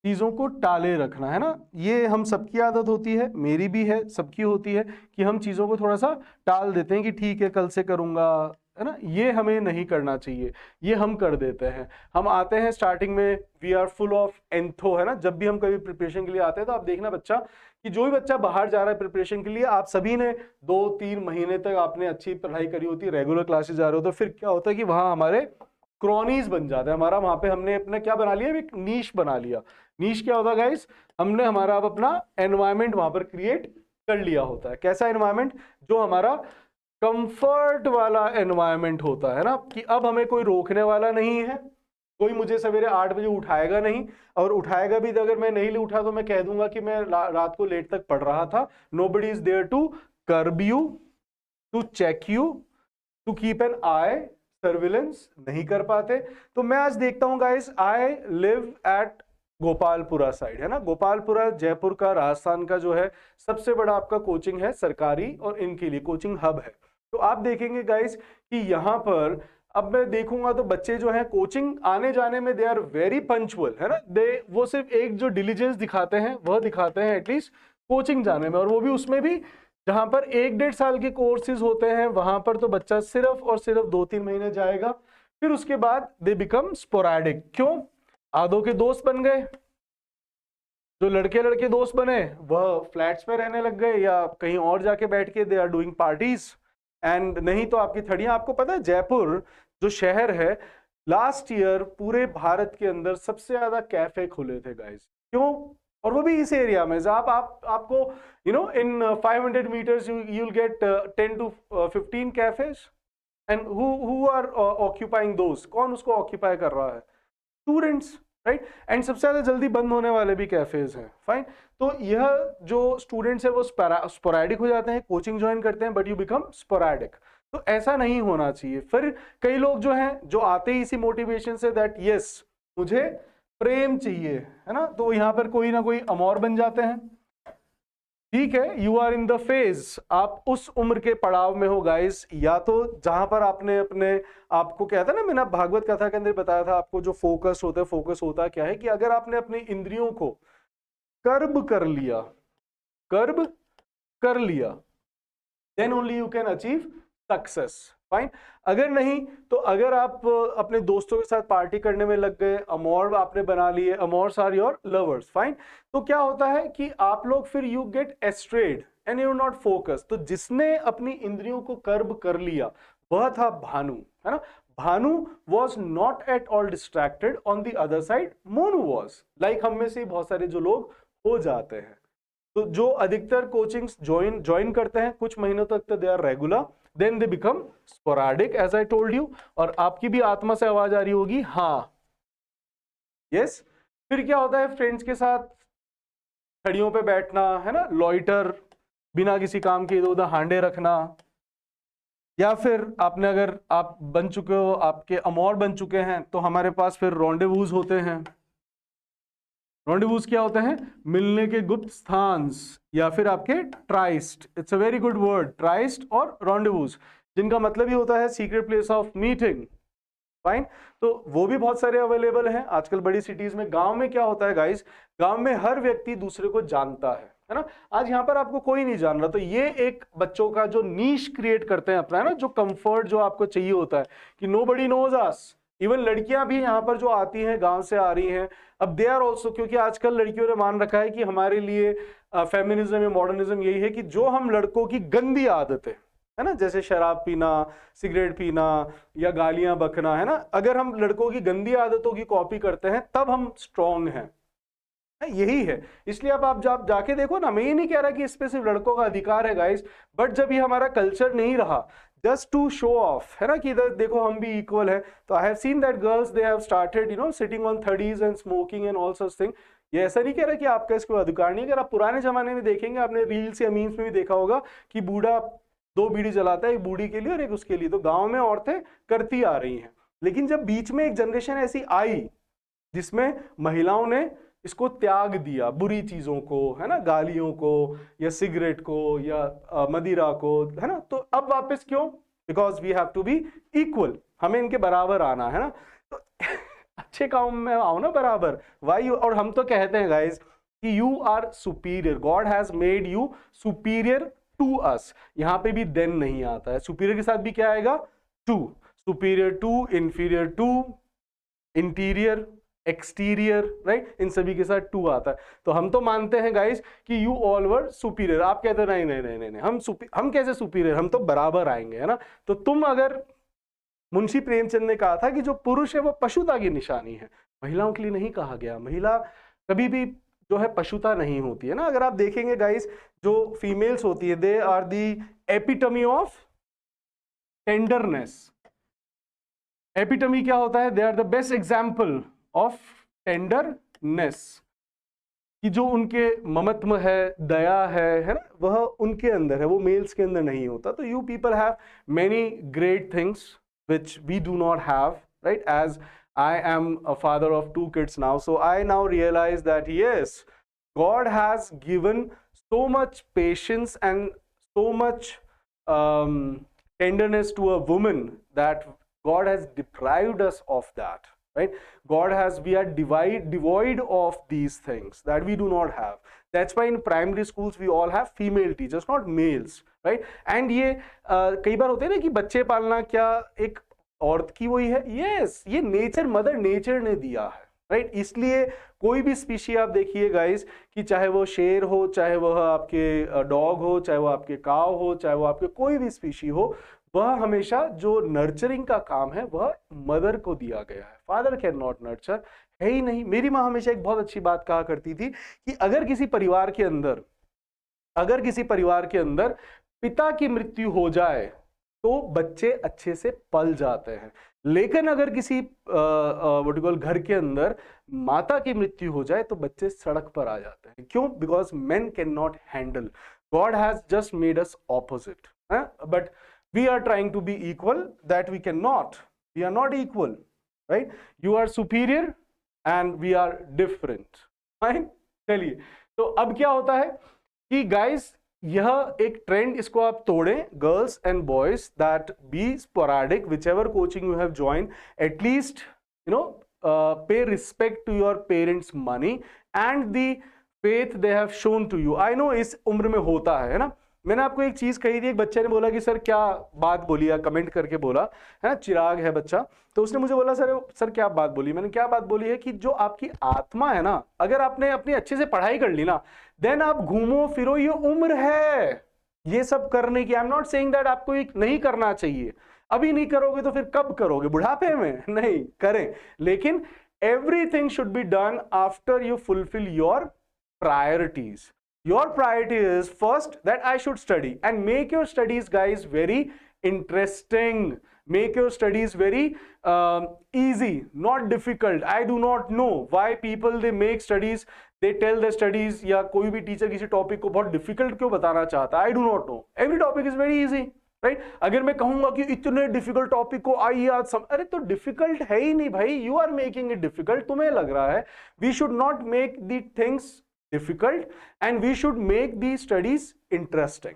चीजों को टाले रखना, है ना। ये हम सबकी आदत होती है, मेरी भी है, सबकी होती है कि हम चीजों को थोड़ा सा टाल देते हैं कि ठीक है कल से करूंगा, है ना। ये हमें नहीं करना चाहिए, ये हम कर देते हैं। हम आते हैं स्टार्टिंग में, वी आर फुल ऑफ एंथो, है ना। जब भी हम कभी प्रिपरेशन के लिए आते हैं तो आप देखना बच्चा कि जो भी बच्चा बाहर जा रहा है प्रिपरेशन के लिए, आप सभी ने 2-3 महीने तक आपने अच्छी पढ़ाई करी होती है, रेगुलर क्लासेस जा रहे हो, तो फिर क्या होता है कि वहां हमारे क्रॉनीज बन जाता है हमारा, वहां पे हमने अपना क्या बना लिया, एक नीश बना लिया। नीश क्या होता है गाइस, हमने हमारा अब अपना एनवायरमेंट वहां पर क्रिएट कर लिया होता है। कैसा एनवायरमेंट? जो हमारा कंफर्ट वाला एनवायरमेंट होता है ना, कि अब हमें कोई रोकने वाला नहीं है, कोई मुझे सवेरे 8 बजे उठाएगा नहीं, और उठाएगा भी तो अगर मैं नहीं उठा तो मैं कह दूंगा कि मैं रात को लेट तक पढ़ रहा था। Nobody is there to curb you, to check you, to keep an eye, surveillance नहीं कर पाते। तो मैं आज देखता हूं guys, I live at Gopalpura side, है ना। गोपालपुरा जयपुर का, राजस्थान का जो है सबसे बड़ा आपका कोचिंग है सरकारी, और इनके लिए कोचिंग हब है। तो आप देखेंगे गाइस कि यहाँ पर अब मैं देखूंगा तो बच्चे जो हैं कोचिंग आने जाने में दे आर वेरी पंचुअल, है ना। दे वो सिर्फ एक जो डिलीजेंस दिखाते हैं वह दिखाते हैं एटलीस्ट कोचिंग जाने में, और वो भी उसमें भी जहां पर 1-1.5 साल के कोर्सेज होते हैं वहां पर तो बच्चा सिर्फ और सिर्फ 2-3 महीने जाएगा, फिर उसके बाद दे बिकम स्पोराडिक। क्यों? आधों के दोस्त बन गए, जो लड़के लड़के दोस्त बने वह फ्लैट्स पे रहने लग गए या कहीं और जाके बैठ के they are doing parties, and नहीं तो आपकी थड़ियां। आपको पता है जयपुर जो शहर है, लास्ट ईयर पूरे भारत के अंदर सबसे ज्यादा कैफे खुले थे गाइस। क्यों? और वो भी इस एरिया में। आपको you know in 500 meters you you'll get 10 to 15 cafes, and who are occupying those? कौन उसको ऑक्यूपाई कर रहा है? Students, right. एंड सबसे ज्यादा जल्दी बंद होने वाले भी कैफेज हैं, फाइन। तो यह जो स्टूडेंट्स है वो स्पोरैडिक हो जाते हैं, कोचिंग ज्वाइन करते हैं, बट यू बिकम स्पोरैडिक। तो ऐसा नहीं होना चाहिए। फिर कई लोग जो हैं जो आते ही इसी मोटिवेशन से दैट यस मुझे प्रेम चाहिए, है ना, तो यहाँ पर कोई ना कोई अमौर बन जाते हैं। ठीक है, you are in the phase, आप उस उम्र के पड़ाव में हो गाइस, या तो जहां पर आपने अपने आपको कहता है ना, मैंने भागवत कथा के अंदर बताया था आपको, जो फोकस होता है, फोकस होता क्या है कि अगर आपने अपनी इंद्रियों को कर्ब कर लिया, कर्ब कर लिया, then only you can achieve success, fine. अगर नहीं तो अगर आप अपने दोस्तों के साथ पार्टी करने में लग गए, अमोर आपने बना लिए, amours are your lovers, fine, तो क्या होता है कि आप लोग फिर you get astrayed and you not focus. तो जिसने अपनी इंद्रियों को कर्ब कर लिया वह था भानु, है ना। Bhanu was not at all distracted, on the other side Monu was, like हम में से बहुत सारे जो लोग हो जाते हैं। तो जो अधिकतर कोचिंग्स ज्वाइन करते हैं कुछ महीनों तक तो they are regular, then they become sporadic as I told you. और आपकी भी आत्मा से आवाज आ रही होगी हाँ, यस। फिर क्या होता है, फ्रेंड्स के साथ खड़ियों पे बैठना, है ना, लॉइटर, बिना किसी काम के इधर उधर हांडे रखना, या फिर आपने अगर आप बन चुके हो, आपके अमौर बन चुके हैं, तो हमारे पास फिर रॉन्डेवूज होते हैं। रॉन्डेवूज क्या होते हैं? मिलने के गुप्त स्थान, या फिर आपके tryst, it's a very good word, tryst और रॉन्डेवूज, जिनका मतलब ही होता है secret place of meeting, fine. तो वो भी बहुत सारे अवेलेबल हैं आजकल बड़ी सिटीज में। गांव में क्या होता है गाइस, गांव में हर व्यक्ति दूसरे को जानता है, है ना। आज यहाँ पर आपको कोई नहीं जान रहा, तो ये एक बच्चों का जो नीश क्रिएट करते हैं अपना, है ना, जो कंफर्ट जो आपको चाहिए होता है कि नोबडी नोज अस। इवन लड़कियां भी यहाँ पर जो आती हैं, गांव से आ रही हैं, अब दे आर ऑल्सो, क्योंकि आजकल लड़कियों ने मान रखा है कि हमारे लिए फेमिनिज्म या मॉडर्निज्म यही है कि जो हम लड़कों की गंदी आदतें, है ना, जैसे शराब पीना, सिगरेट पीना या गालियां बकना, है ना, अगर हम लड़कों की गंदी आदतों की कॉपी करते हैं तब हम स्ट्रांग हैं, यही है। इसलिए अब आप जब जाके देखो ना, मैं ये नहीं कह रहा कि इस पे सिर्फ लड़कों का अधिकार है गाइस, बट जब ये हमारा कल्चर नहीं रहा जस्ट टू शो ऑफ, है ना, कि इधर देखो हम भी इक्वल है, तो I have seen that girls they have started you know sitting on 30s and smoking and all such thing. ये ऐसा नहीं कह रहा कि आपका इसको अधिकार नहीं, अगर आप पुराने जमाने में देखेंगे, आपने रील्स या मीम्स में भी देखा होगा कि बूढ़ा 2 बीड़ी जलाता है, एक बूढ़ी के लिए और एक उसके लिए, तो गांव में औरतें करती आ रही हैं। लेकिन जब बीच में एक जनरेशन ऐसी आई जिसमें महिलाओं ने इसको त्याग दिया, बुरी चीजों को, है ना, गालियों को या सिगरेट को या मदिरा को, है ना, तो अब वापस क्यों? Because we have to be equal, हमें इनके बराबर आना है ना, तो अच्छे काम में आओ ना बराबर। वाई? और हम तो कहते हैं गाइस कि you are superior, God has made you superior to us. यहां पे भी देन नहीं आता है, सुपीरियर के साथ भी क्या आएगा? To. Superior to, inferior to, interior, exterior, right, इन सभी के साथ टू आता है। तो हम तो मानते हैं गाइस कि यू ऑल वर सुपीरियर, आप कहते हैं नहीं नहीं नहीं नहीं, हम कैसे सुपीरियर, हम तो बराबर आएंगे, है ना। तो तुम अगर, मुंशी प्रेमचंद ने कहा था कि जो पुरुष है वो पशुता की निशानी है, महिलाओं के लिए नहीं कहा गया। महिला कभी भी जो है पशुता नहीं होती है ना। अगर आप देखेंगे गाइस, जो फीमेल्स होती है, they are the epitome of tenderness. Epitome क्या होता है? They are the best example of tenderness, कि जो उनके ममत्व है, दया है ना, वह उनके अंदर है, वो मेल्स के अंदर नहीं होता। तो you people have many great things which we do not have, right? As I am a father of 2 kids now, so I now realize that yes, God has given so much patience and so much tenderness to a woman that God has deprived us of that, right? God has, we are devoid of these things that we do not have. That's why in primary schools we all have female teachers, not males, right? And ये कई बार होते हैं ना कि बच्चे पालना क्या एक औरत की वही है? यस, ये नेचर, मदर नेचर ने दिया है, राइट? इसलिए कोई भी स्पीशी आप देखिए गाइस, कि चाहे वो शेर हो, चाहे वह आपके डॉग हो, चाहे वो आपके काव हो, चाहे वो आपके कोई भी स्पीशी हो, वह हमेशा जो नर्चरिंग का काम है वह मदर को दिया गया है। फादर कैन नॉट नर्चर, है ही नहीं। मेरी माँ हमेशा एक बहुत अच्छी बात कहा करती थी कि अगर किसी परिवार के अंदर पिता की मृत्यु हो जाए तो बच्चे अच्छे से पल जाते हैं, लेकिन अगर किसी घर के अंदर माता की मृत्यु हो जाए तो बच्चे सड़क पर आ जाते हैं। क्यों? Because men can not handle. God has just made us opposite, but we are trying to be equal, that we can not, we are not equal, right? You are superior and we are different, fine. चलिए, तो अब क्या होता है कि guys, यह एक trend, इसको आप तोड़ें, girls and boys, that be sporadic, whichever coaching you have join, at least you know pay respect to your parents money and the faith they have shown to you. I know इस उम्र में होता है ना। मैंने आपको एक चीज कही थी, एक बच्चे ने बोला कि सर क्या बात बोली, या कमेंट करके बोला, है ना, चिराग है बच्चा, तो उसने मुझे बोला सर क्या बात बोली। मैंने क्या बात बोली है कि जो आपकी आत्मा है ना, अगर आपने अपनी अच्छे से पढ़ाई कर ली ना, देन आप घूमो फिरो, ये उम्र है ये सब करने की। I am not saying that आपको ये नहीं करना चाहिए, अभी नहीं करोगे तो फिर कब करोगे? बुढ़ापे में? नहीं, करें, लेकिन everything should be done after you fulfil your priorities. Your priority is first that I should study, and make your studies, guys, very interesting. Make your studies very easy, not difficult. I do not know why people they make studies, they tell their studies, या कोई भी teacher किसी topic को बहुत difficult क्यों बताना चाहता है? I do not know. Every topic is very easy, right? अगर मैं कहूंगा कि इतने डिफिकल्ट टॉपिक को आइए आज अरे तो डिफिकल्ट है ही नहीं भाई, you are making it difficult, तुम्हें लग रहा है। We should not make the things difficult and we should make these studies interesting.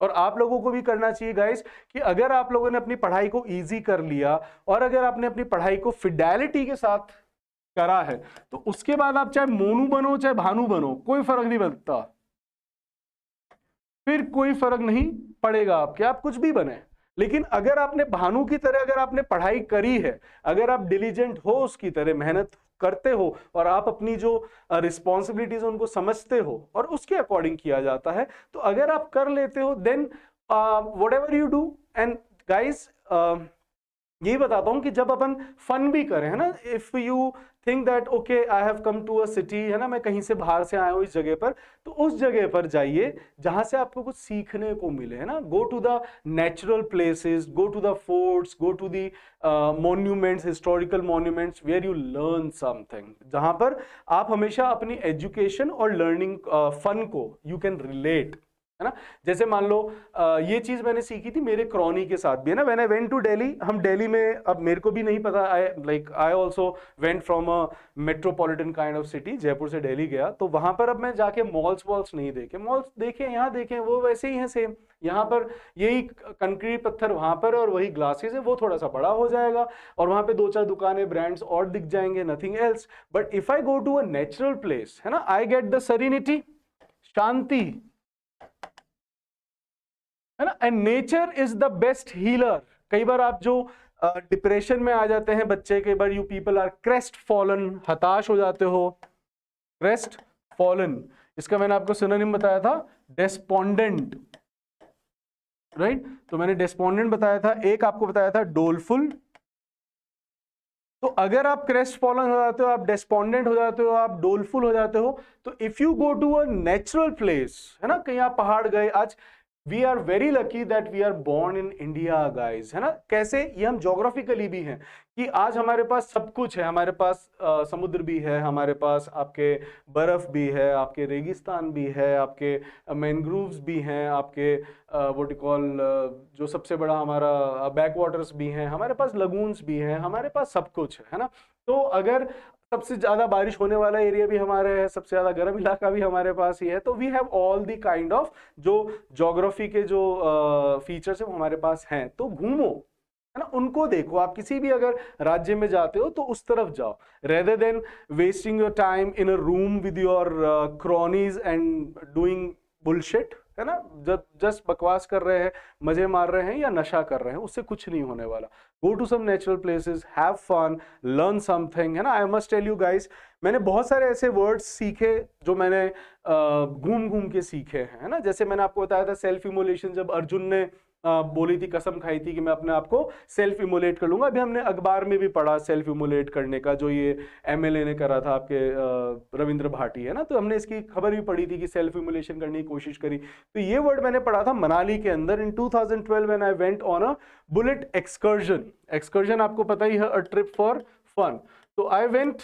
और आप लोगों को भी करना चाहिए गाइस कि अगर आप लोगों ने अपनी पढ़ाई को इजी कर लिया और अगर आपने अपनी पढ़ाई को फिडेलिटी के साथ करा है, तो उसके बाद आप चाहे मोनू बनो चाहे भानु बनो, कोई फर्क नहीं पड़ता। फिर कोई फर्क नहीं पड़ेगा आपके, आप कुछ भी बने। लेकिन अगर आपने भानु की तरह अगर आपने पढ़ाई करी है, अगर आप डिलीजेंट हो, उसकी तरह मेहनत करते हो और आप अपनी जो रिस्पॉन्सिबिलिटीज उनको समझते हो और उसके अकॉर्डिंग किया जाता है, तो अगर आप कर लेते हो then whatever you do. And guys यही बताता हूं कि जब अपन फन भी करें, है ना, if you think that okay I have come to a city, है ना, मैं कहीं से बाहर से आया हूं इस जगह पर, तो उस जगह पर जाइए जहां से आपको कुछ सीखने को मिले, है ना। Go to the natural places, go to the forts, go to the monuments, historical monuments where you learn something, जहां पर आप हमेशा अपनी एजुकेशन और लर्निंग फन को यू कैन रिलेट, है ना। जैसे मान लो ये चीज मैंने सीखी थी मेरे क्रॉनी के साथ भी, है ना। When I went to Delhi, हम दिल्ली में, अब मेरे को भी नहीं पता, I also went from a metropolitan kind of city, Jaipur से दिल्ली गया, तो वहां पर अब मैं जाके मॉल्स नहीं देखे, मॉल्स देखे यहाँ देखे वो वैसे ही हैं सेम। यहाँ पर यही कंक्रीट पत्थर वहां पर और वही ग्लासेस है, वो थोड़ा सा बड़ा हो जाएगा और वहां पे 2-4 दुकानें ब्रांड्स और दिख जाएंगे, nothing else. But if I go to a natural place, है ना, आई गेट द सेरेनिटी, शांति, है ना। And nature is the best healer. कई बार आप जो डिप्रेशन में आ जाते हैं बच्चे, कई बार you people are crestfallen, हताश हो जाते हो, क्रेस्ट फॉलन, इसका मैंने आपको सिनोनिम बताया था डेस्पोंडेंट, राइट। तो मैंने डेस्पोंडेंट बताया था, एक आपको बताया था डोलफुल। तो अगर आप क्रेस्ट फॉलन हो जाते हो, आप डेस्पोंडेंट हो जाते हो, आप डोलफुल हो जाते हो, तो if you go to a natural place, है ना, कहीं आप पहाड़ गए, आज we are very lucky that we are born in India guys, है ना। कैसे, ये हम जोग्राफिकली भी हैं कि आज हमारे पास सब कुछ है, हमारे पास समुद्र भी है, हमारे पास आपके बर्फ भी है, आपके रेगिस्तान भी है, आपके मैनग्रूव्स भी हैं, आपके व्हाट यू कॉल जो सबसे बड़ा हमारा बैक वाटर्स भी हैं, हमारे पास लगून्स भी हैं, हमारे पास सब कुछ है ना। तो अगर सबसे ज्यादा बारिश होने वाला एरिया भी हमारे है, सबसे ज्यादा गर्म इलाका भी हमारे पास ही है, तो we have all the kind of जो ज्योग्राफी के जो फीचर्स है वो हमारे पास हैं। तो घूमो, है ना, उनको देखो। आप किसी भी अगर राज्य में जाते हो तो उस तरफ जाओ, rather than wasting your time in a room with your cronies and doing bullshit, है ना, जब जस्ट बकवास कर रहे हैं, मजे मार रहे हैं या नशा कर रहे हैं, उससे कुछ नहीं होने वाला। Go to some natural places, have fun, learn something, है ना। I must tell you guys, मैंने बहुत सारे ऐसे वर्ड्स सीखे जो मैंने घूम घूम के सीखे हैं, है ना। जैसे मैंने आपको बताया था सेल्फ इमोलेशन, जब अर्जुन ने बोली थी, कसम खाई थी कि मैं अपने आप को सेल्फ इमोलेट कर लूंगा। अभी हमने अखबार में भी पढ़ा सेल्फ इमोलेट करने का, जो ये एमएलए ने करा था आपके रविंद्र भाटी, है ना। तो हमने इसकी खबर भी पढ़ी थी कि सेल्फ इमोलेशन करने की कोशिश करी। तो ये वर्ड मैंने पढ़ा था मनाली के अंदर in 2012 when I went on a bullet excursion. Excursion आपको पता ही है, अ ट्रिप फॉर फन। तो आई वेंट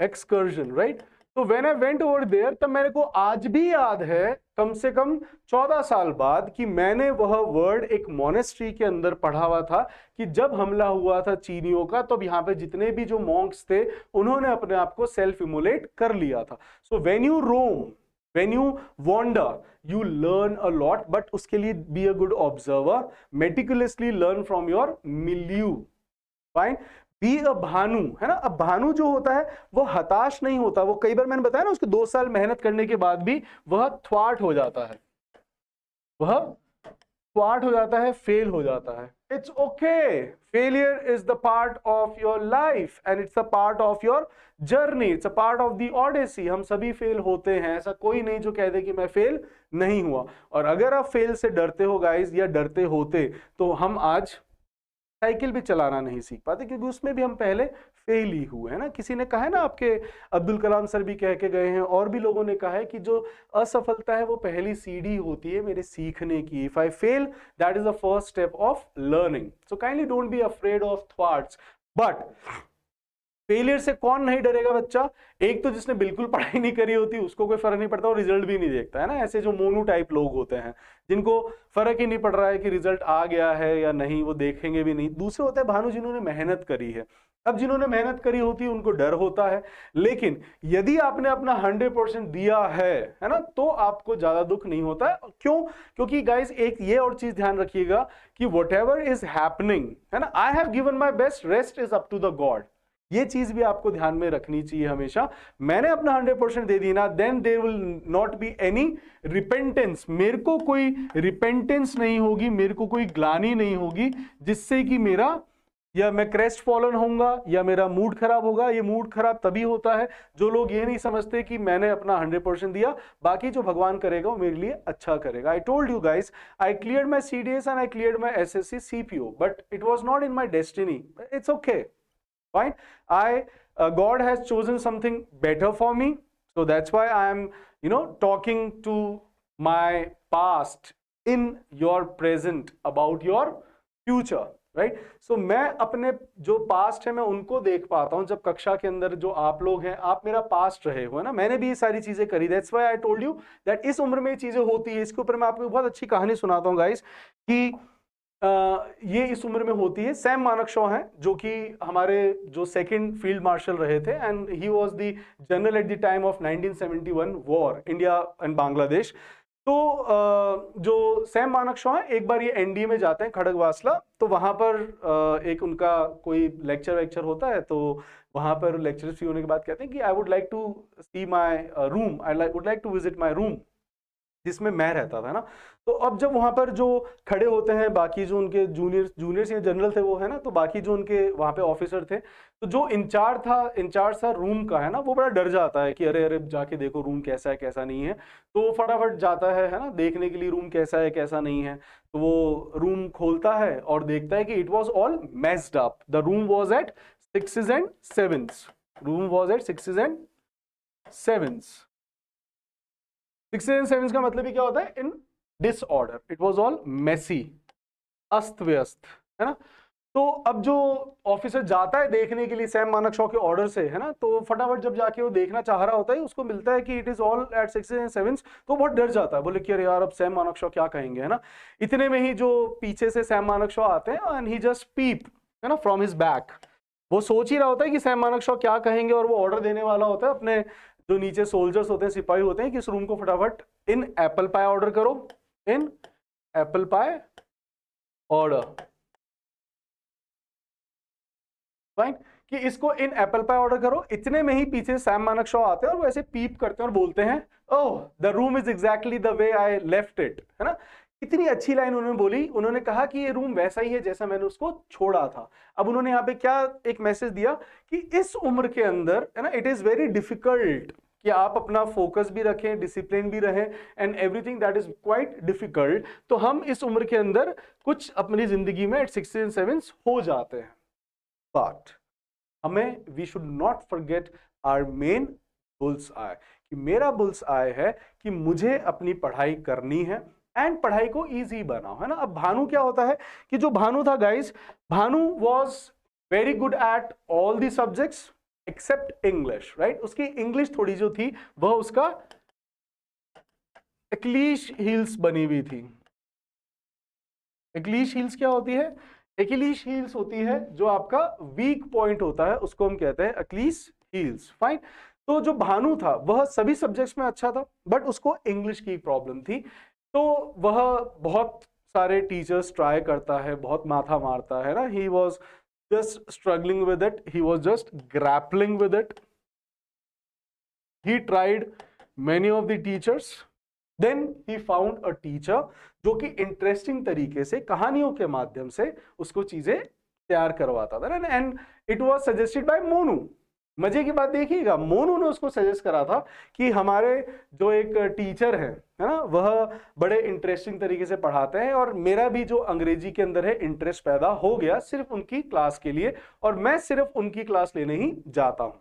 एक्सकर्जन, राइट। तो when I went over there, तब मेरे को आज भी याद है, कम से कम 14 साल बाद, कि मैंने वह वर्ड एक मोनेस्ट्री के अंदर पढ़ा हुआ था कि जब हमला हुआ था चीनियों का, तो यहाँ पे जितने भी जो मॉन्क्स थे उन्होंने अपने आप को सेल्फ इमोलेट कर लिया था। So when you roam, when you wander, you learn a lot, but उसके लिए be a good observer, meticulously learn from your milieu, fine. Be a Bhanu, है ना। अब भानु जो होता है वो हताश नहीं होता, वो कई बार मैंने बताया ना, उसके 2 साल मेहनत करने के बाद भी वह थ्वाट हो जाता है, वह थ्वाट हो जाता है, फेल हो जाता है। It's okay, failure is the part of your life and it's a part of your journey, it's a part of the odyssey. हम सभी फेल होते हैं, ऐसा कोई नहीं जो कह दे कि मैं फेल नहीं हुआ। और अगर आप फेल से डरते हो गाइस, या डरते होते, तो हम आज साइकिल भी चलाना नहीं सीख पाते, क्योंकि उसमें भी हम पहले फेल ही हुए, है ना। किसी ने कहा है ना, आपके अब्दुल कलाम सर भी कह के गए हैं, और भी लोगों ने कहा है कि जो असफलता है वो पहली सीढ़ी होती है मेरे सीखने की। If I fail, that is the first step of learning. So kindly don't be afraid of thoughts. But failure से कौन नहीं डरेगा बच्चा? एक तो जिसने बिल्कुल पढ़ाई नहीं करी होती, उसको कोई फर्क नहीं पड़ता और रिजल्ट भी नहीं देखता, है ना। ऐसे जो मोनू टाइप लोग होते हैं, जिनको फर्क ही नहीं पड़ रहा है कि रिजल्ट आ गया है या नहीं, वो देखेंगे भी नहीं। दूसरे होते हैं भानु, जिन्होंने मेहनत करी है। अब जिन्होंने मेहनत करी होती है उनको डर होता है, लेकिन यदि आपने अपना 100% दिया है ना, तो आपको ज्यादा दुख नहीं होता है। क्यों? क्योंकि गाइस एक ये और चीज ध्यान रखिएगा कि व्हाटएवर इज हैपनिंग, है ना, I have given my best, rest is up to the God. ये चीज भी आपको ध्यान में रखनी चाहिए हमेशा। मैंने अपना 100% दे दी ना, then there will not be any repentance, मेरे को कोई रिपेंटेंस नहीं होगी, मेरे को कोई ग्लानि नहीं होगी जिससे कि मेरा या मैं क्रेस्ट फॉलन होऊंगा या मेरा मूड खराब होगा। ये मूड खराब तभी होता है जो लोग ये नहीं समझते कि मैंने अपना 100% दिया, बाकी जो भगवान करेगा वो मेरे लिए अच्छा करेगा। आई told you guys, I cleared my CDS and I cleared my SSC CPO, but it was not in my destiny. It's okay, fine. I God has chosen something better for me, so that's why I am talking to my past in your present about your future, right. So मैं अपने जो past है मैं उनको देख पाता हूं। जब कक्षा के अंदर जो आप लोग हैं, आप मेरा पास्ट रहे हो, है ना, मैंने भी ये सारी चीजें करी। That's why I told you that इस उम्र में ये चीजें होती है। इसके ऊपर मैं आपको बहुत अच्छी कहानी सुनाता हूं गाइस कि ये इस उम्र में होती है। सैम मानेकशॉ हैं जो कि हमारे जो सेकंड फील्ड मार्शल रहे थे, and he was the general at the time of 1971 war, India and Bangladesh. तो जो सैम मानेकशॉ हैं, एक बार ये एनडीए में जाते हैं खड़गवासला, तो वहां पर एक उनका कोई लेक्चर होता है। तो वहां पर लेक्चर फ्री होने के बाद कहते हैं कि I would like to see my room, I would like to visit my room जिसमें मैं रहता था ना। तो अब जब वहां पर जो खड़े होते हैं बाकी जो उनके जूनियर्स या जनरल थे वो, है ना, तो बाकी जो उनके वहां पे ऑफिसर थे, तो जो इंचार्ज था रूम का, है ना, वो बड़ा डर जाता है कि अरे अरे जाके देखो रूम कैसा है कैसा नहीं है। तो वो फटाफट जाता है ना, देखने के लिए रूम कैसा है कैसा नहीं है। तो वो रूम खोलता है और देखता है कि it was all messed up. The room was at 6s and 7s, room was at 6s and 7s। 6s and 7s का मतलब ही क्या होता है? In disorder, it was all messy, अस्त व्यस्त, है ना। तो अब जो ऑफिसर जाता है देखने के लिए सैम मानेकशॉ के ऑर्डर से, है ना, तो फटाफट जब जाके वो देखना चाह रहा होता है, उसको मिलता है कि it is all at 6s and 7s। तो बहुत डर जाता है, बोले कि अरे यार अब सैम मानेकशॉ क्या कहेंगे, है ना। इतने में ही जो पीछे से सैम मानेकशॉ आते हैं एंड ही जस्ट पीप, है ना, फ्रॉम हिज बैक। वो सोच ही रहा होता है कि सैम मानेकशॉ क्या कहेंगे, और वो ऑर्डर देने वाला होता है अपने जो नीचे सोल्जर्स होते हैं, सिपाही होते हैं, कि इस रूम को फटाफट इन एप्पल पाई ऑर्डर करो, इन एप्पल पाई ऑर्डर, फाइन, कि इसको इन एप्पल पाई ऑर्डर करो। इतने में ही पीछे सैम मानेकशॉ आते हैं और वो ऐसे पीप करते हैं और बोलते हैं, ओह the room is exactly the way I left it, है ना। इतनी अच्छी लाइन उन्होंने बोली, उन्होंने कहा कि ये रूम वैसा ही है जैसा मैंने उसको छोड़ा था। अब उन्होंने यहाँ पे क्या एक मैसेज दिया कि इस उम्र के अंदर, है ना, इट इज वेरी डिफिकल्ट कि आप अपना फोकस भी रखें, डिसिप्लिन भी रहे, and everything that is quite difficult. तो हम इस उम्र के अंदर कुछ अपनी जिंदगी में एट 6s and 7s हो जाते हैं, बट हमें we should not forget our main bull's eye, कि मेरा बुल्स आई है कि मुझे अपनी पढ़ाई करनी है एंड पढ़ाई को इजी बनाओ, है ना। अब भानु क्या होता है कि जो भानु था guys, Bhanu was very good at all the subjects except English, right. उसकी इंग्लिश थोड़ी जो थी वह उसका एक्लीश हील्स बनी हुई थी। एक्लीश हील्स क्या होती है? एक्लीश हील्स होती है जो आपका वीक पॉइंट होता है, उसको हम कहते हैं अक्लीस हील्स, फाइन। तो जो भानु था वह सभी सब्जेक्ट्स में अच्छा था, बट उसको इंग्लिश की प्रॉब्लम थी। तो वह बहुत सारे टीचर्स ट्राई करता है, बहुत माथा मारता है ना। He was just struggling with it, he was just grappling with it. He tried many of the teachers, then he found a teacher जो कि इंटरेस्टिंग तरीके से कहानियों के माध्यम से उसको चीजें तैयार करवाता था, and it was suggested by Monu. मजे की बात देखिएगा, मोनू ने उसको सजेस्ट करा था कि हमारे जो एक टीचर है ना, वह बड़े इंटरेस्टिंग तरीके से पढ़ाते हैं, और मेरा भी जो अंग्रेजी के अंदर है इंटरेस्ट पैदा हो गया सिर्फ उनकी क्लास के लिए, और मैं सिर्फ उनकी क्लास लेने ही जाता हूं।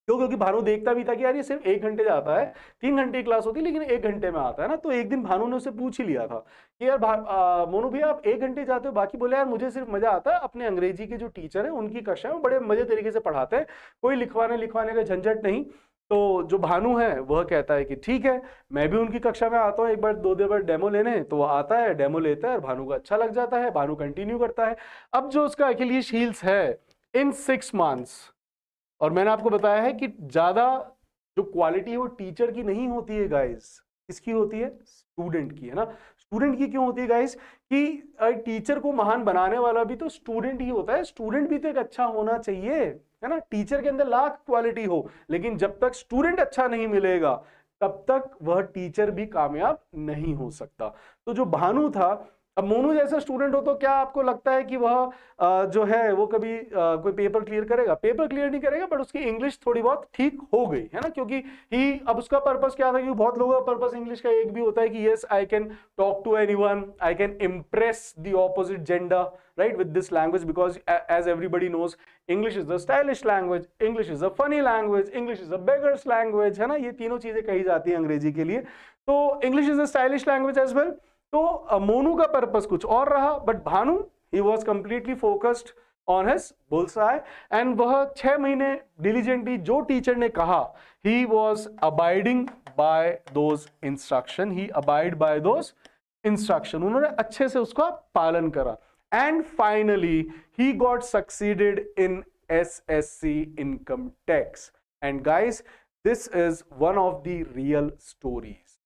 क्यों? क्योंकि भानु देखता भी था कि यार ये सिर्फ 1 घंटे जाता है, 3 घंटे की क्लास होती है लेकिन 1 घंटे में आता है ना। तो एक दिन भानु ने उससे पूछ ही लिया था कि यार मोनू भैया आप 1 घंटे जाते हो, बाकी बोले यार मुझे सिर्फ मजा आता है अपने अंग्रेजी के जो टीचर है उनकी कक्षा में, बड़े मजे तरीके से पढ़ाते हैं, कोई लिखवाने का झंझट नहीं। तो जो भानु है वह कहता है कि ठीक है, मैं भी उनकी कक्षा में आता हूँ एक बार 2 बार डेमो लेने। तो वो आता है, डेमो लेता है, और भानु को अच्छा लग जाता है, भानु कंटिन्यू करता है। अब जो उसका अखिलेश हील्स है इन 6 मंथ्स, और मैंने आपको बताया है कि ज्यादा जो क्वालिटी है वो टीचर की नहीं होती है गाइस, किसकी होती है? स्टूडेंट की, है ना। स्टूडेंट की क्यों होती है गाइस? कि टीचर को महान बनाने वाला भी तो स्टूडेंट ही होता है, स्टूडेंट भी तो एक अच्छा होना चाहिए, है ना, टीचर के अंदर लाख क्वालिटी हो, लेकिन जब तक स्टूडेंट अच्छा नहीं मिलेगा तब तक वह टीचर भी कामयाब नहीं हो सकता। तो जो भानु था, अब मोनू जैसा स्टूडेंट हो तो क्या आपको लगता है कि वह जो है वो कभी कोई पेपर क्लियर करेगा? पेपर क्लियर नहीं करेगा, बट उसकी इंग्लिश थोड़ी बहुत ठीक हो गई, है ना, क्योंकि ही अब उसका पर्पस क्या था, क्योंकि बहुत लोगों का पर्पस इंग्लिश का एक भी होता है कि yes I can talk to anyone, I can impress the opposite gender, right, with this language, because as everybody knows, English is a stylish language, English is a funny language, English is a beggar's language, है ना, ये तीनों चीजें कही जाती हैं अंग्रेजी के लिए। तो English is a stylish language as well। तो मोनू का पर्पस कुछ और रहा, but Bhanu he was completely focused on his bullseye, and वह 6 महीने diligently जो टीचर ने कहा, he was abiding by those instruction, he abide by those instruction, उन्होंने अच्छे से उसका पालन करा। And finally, he got succeeded in SSC income tax. And guys, this is one of the real stories.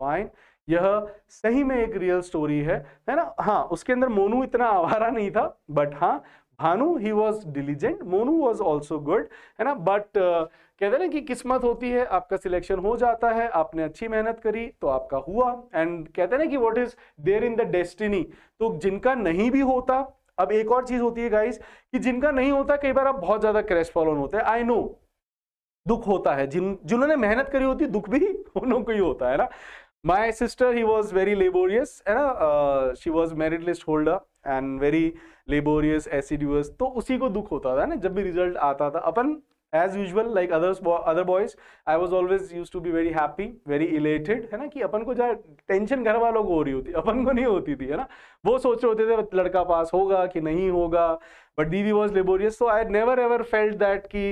Fine. यह सही में एक रियल स्टोरी है ना। हाँ, उसके अंदर मोनू इतना आवारा नहीं था, बट हाँ, Bhanu he was diligent, Monu was also good, है ना। बट कहते हैं ना कि किस्मत होती है, आपका सिलेक्शन हो जाता है, आपने अच्छी मेहनत करी तो आपका हुआ। एंड कहते हैं ना कि what is there in the destiny, तो जिनका नहीं भी होता, अब एक और चीज होती है गाइस कि जिनका नहीं होता, कई बार आप बहुत ज्यादा क्रेस्टफॉलन होते हैं, आई नो, दुख होता है, जिन्होंने मेहनत करी होती, दुख भी उन्हों को ही होता है ना। My sister, he was very laborious, है ना, she was merit list holder and very laborious, assiduous, तो उसी को दुख होता था ना जब भी रिजल्ट आता था। अपन as usual like other boys, I was always used to be very happy, very elated, है ना, कि अपन को जहाँ टेंशन घर वालों को हो रही होती, अपन को नहीं होती थी, है ना। वो सोच रहे होते थे लड़का पास होगा कि नहीं होगा, बट दीदी was laborious, so I never ever felt that कि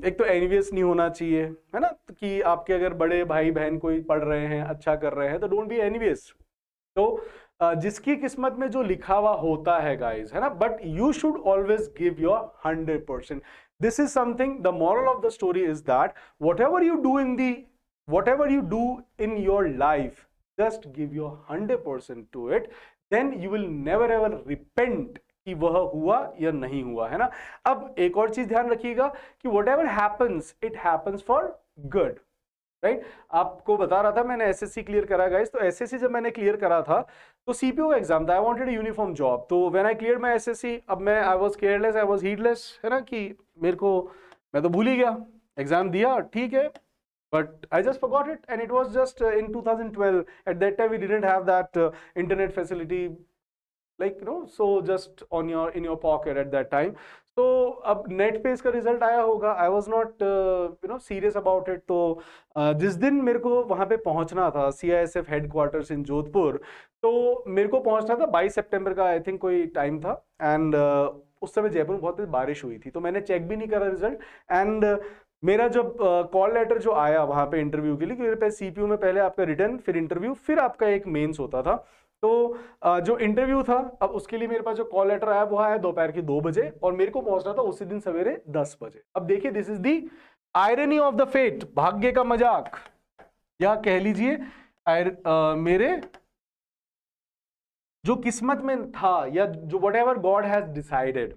एक तो एनवियस नहीं होना चाहिए, है ना, कि आपके अगर बड़े भाई बहन कोई पढ़ रहे हैं, अच्छा कर रहे हैं, तो डोंट बी एनवियस। तो जिसकी किस्मत में जो लिखा हुआ होता है गाइस, है ना, but you should always give your 100%। This is something, the moral of the story is that whatever you do in your life, just give your 100% to it, then you will never ever repent कि वह हुआ या नहीं हुआ, है ना। अब एक और चीज ध्यान रखिएगा कि whatever happens, it happens for good, right. आपको बता रहा था मैंने एसएससी क्लियर करा गाइस, तो एसएससी जब मैंने क्लियर करा था तो सीपीओ का एग्जाम था, I wanted a uniform job. तो when I clear my SSC, अब मैं I was careless, I was heedless, है ना, कि मैं तो भूल ही गया, एग्जाम दिया ठीक है, but I just forgot it, and it was just in 2012. At that time we didn't have that internet facility, like so just in your pocket at that time. So अब नेट पे इसका result आया होगा, I was not serious about it. तो जिस दिन मेरे को वहां पे पहुंचना था, CISF हेडक्वार्टर्स इन जोधपुर, तो मेरे को पहुंचना था 22 सितंबर का, आई थिंक कोई टाइम था, एंड उस समय जयपुर में बहुत तेज बारिश हुई थी, तो मैंने चेक भी नहीं करा रिजल्ट। एंड मेरा जब कॉल लेटर जो आया वहां पे इंटरव्यू के लिए, क्योंकि मेरे पास सीपीयू में पहले आपका रिटर्न, फिर इंटरव्यू, फिर आपका एक मेंस होता था, तो जो इंटरव्यू था, अब उसके लिए मेरे पास जो कॉल लेटर आया वो आया दोपहर के 2 बजे, और मेरे को पहुंचना था उसी दिन सवेरे 10 बजे। अब देखिए, this is the irony of the fate, भाग्य का मजाक, या कह लीजिए मेरे जो किस्मत में था, या जो what ever God has decided,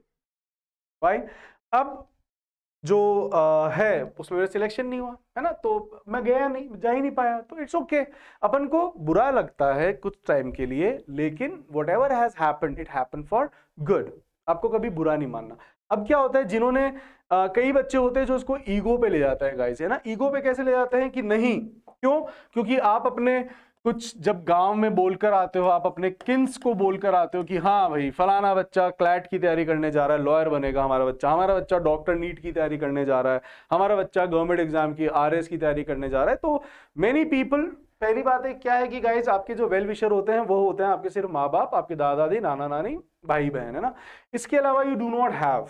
fine. अब जो है उसमें मेरा सिलेक्शन नहीं हुआ, है ना, तो मैं गया नहीं, जा ही नहीं पाया, तो इट्स ओके। अपन को बुरा लगता है कुछ टाइम के लिए, लेकिन what ever has happened, it happen for good. आपको कभी बुरा नहीं मानना। अब क्या होता है, जिन्होंने कई बच्चे होते हैं जो उसको ईगो पे ले जाते हैं गाइस, है ना। ईगो पे कैसे ले जाते हैं कि नहीं, क्यों? क्योंकि आप अपने कुछ जब गांव में बोलकर आते हो, आप अपने किन्स को बोलकर आते हो कि हाँ भाई फलाना बच्चा क्लैट की तैयारी करने जा रहा है, लॉयर बनेगा हमारा बच्चा डॉक्टर नीट की तैयारी करने जा रहा है, हमारा बच्चा गवर्नमेंट एग्जाम की RS की तैयारी करने जा रहा है। तो मेनी पीपल, पहली बात है क्या है कि गाइस, आपके जो वेल विशर होते हैं वो होते हैं आपके सिर्फ माँ बाप, आपके दादा दादी, नाना नानी, भाई बहन, है ना। इसके अलावा यू डू नॉट हैव।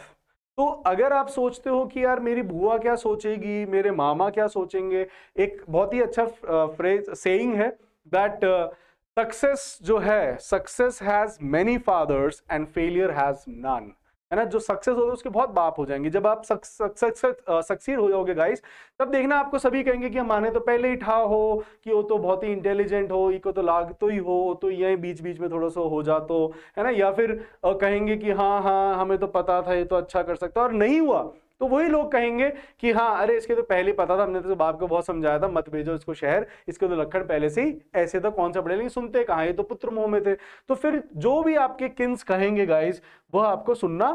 तो अगर आप सोचते हो कि यार मेरी बुआ क्या सोचेगी, मेरे मामा क्या सोचेंगे, एक बहुत ही अच्छा फ्रेज सेइंग है दैट सक्सेस जो है, success has many fathers and failure has none. है ना, जो सक्सेस होगा उसके बहुत बाप हो जाएंगे। जब आप सक्सीड हो जाओगे गाइस, तब देखना आपको सभी कहेंगे कि हमारे तो पहले ही ठा हो, कि वो तो बहुत ही इंटेलिजेंट हो, इको तो लाग तो ही हो, तो यही बीच बीच में थोड़ा सा हो जा तो, है ना, या फिर कहेंगे कि हाँ हाँ हमें तो पता था ये तो अच्छा कर सकता, और नहीं हुआ तो वही लोग कहेंगे कि हाँ अरे इसके तो पहले पता था, हमने तो बाप को बहुत समझाया था मत भेजो इसको शहर, इसके तो लक्षण पहले से ही ऐसे था, कौन सा पढ़े, नहीं सुनते कहाँ, ये तो पुत्र मोह में थे। तो फिर जो भी आपके किन्स कहेंगे गाइस, वह आपको सुनना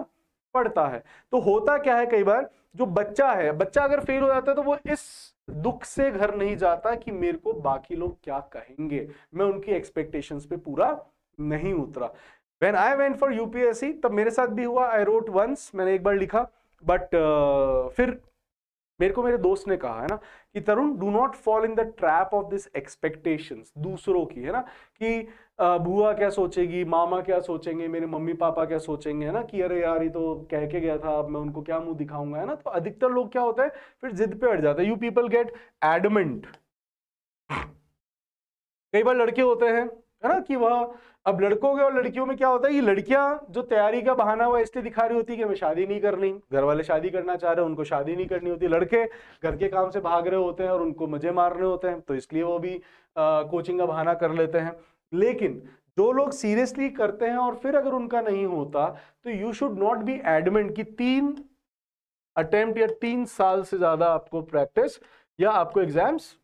पड़ता है। तो होता क्या है, कई बार जो बच्चा है, बच्चा अगर फेल हो जाता है तो वो इस दुख से घर नहीं जाता कि मेरे को बाकी लोग क्या कहेंगे, मैं उनकी एक्सपेक्टेशंस पे पूरा नहीं उतरा। When I went for UPSC, तब मेरे साथ भी हुआ, I wrote once, मैंने एक बार लिखा, बट फिर मेरे को मेरे दोस्त ने कहा है ना कि Tarun do not fall in the trap of this expectations, दूसरों की, है ना, कि बुआ क्या सोचेगी, मामा क्या सोचेंगे, मेरे मम्मी पापा क्या सोचेंगे, है ना, कि अरे यार ये तो कह के गया था, अब मैं उनको क्या मुंह दिखाऊंगा, है ना। तो अधिकतर लोग क्या होता है, फिर जिद पे अड़ जाता है, यू पीपल गेट एडमेंट। कई बार लड़के होते हैं, है ना, कि वह, अब लड़कों के और लड़कियों में क्या होता है, ये लड़कियां जो तैयारी का बहाना हुआ इसलिए दिखा रही होती है कि हमें शादी नहीं करनी, घर वाले शादी करना चाह रहे हैं, उनको शादी नहीं करनी होती, लड़के घर के काम से भाग रहे होते हैं और उनको मजे मारने होते हैं, तो इसलिए वो भी कोचिंग का बहाना कर लेते हैं। लेकिन जो लोग सीरियसली करते हैं और फिर अगर उनका नहीं होता, तो you should not be adamant कि 3 अटेम्प्ट या 3 साल से ज्यादा आपको प्रैक्टिस या आपको एग्जाम्स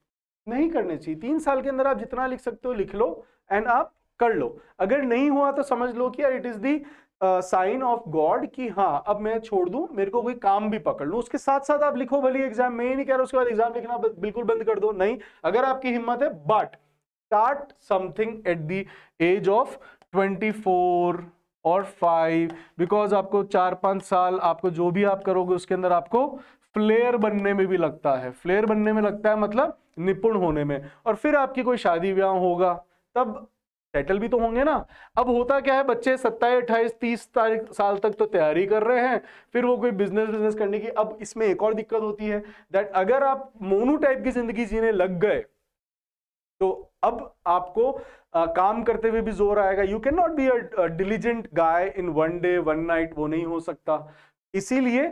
नहीं करने चाहिए। 3 साल के अंदर आप जितना लिख सकते हो लिख लो एंड आप कर लो। अगर नहीं हुआ तो समझ लो कि यार it is the sign of God कि हाँ अब मैं छोड़ दूं, मेरे को कोई काम भी पकड़ लूं, उसके साथ साथ आप लिखो भले एग्जाम। मैं ही नहीं कह रहा उसके बाद एग्जाम लिखना बिल्कुल बंद कर दो, नहीं, अगर आपकी हिम्मत है, but start something at the age of 24 और 5, बिकॉज आपको 4-5 साल आपको जो भी आप करोगे उसके अंदर आपको फ्लेयर बनने में भी लगता है। फ्लेयर बनने में लगता है मतलब निपुण होने में, और फिर आपकी कोई शादी ब्याह होगा तब सेटल भी तो होंगे ना। अब होता क्या है, बच्चे 27, 28, 30 साल तक तो तैयारी कर रहे हैं, फिर वो कोई बिजनेस करने की। अब इसमें एक और दिक्कत होती है दैट अगर आप मोनू टाइप की जिंदगी जीने लग गए तो अब आपको काम करते हुए भी जोर आएगा। You can not be a diligent guy in 1 day 1 night, वो नहीं हो सकता। इसीलिए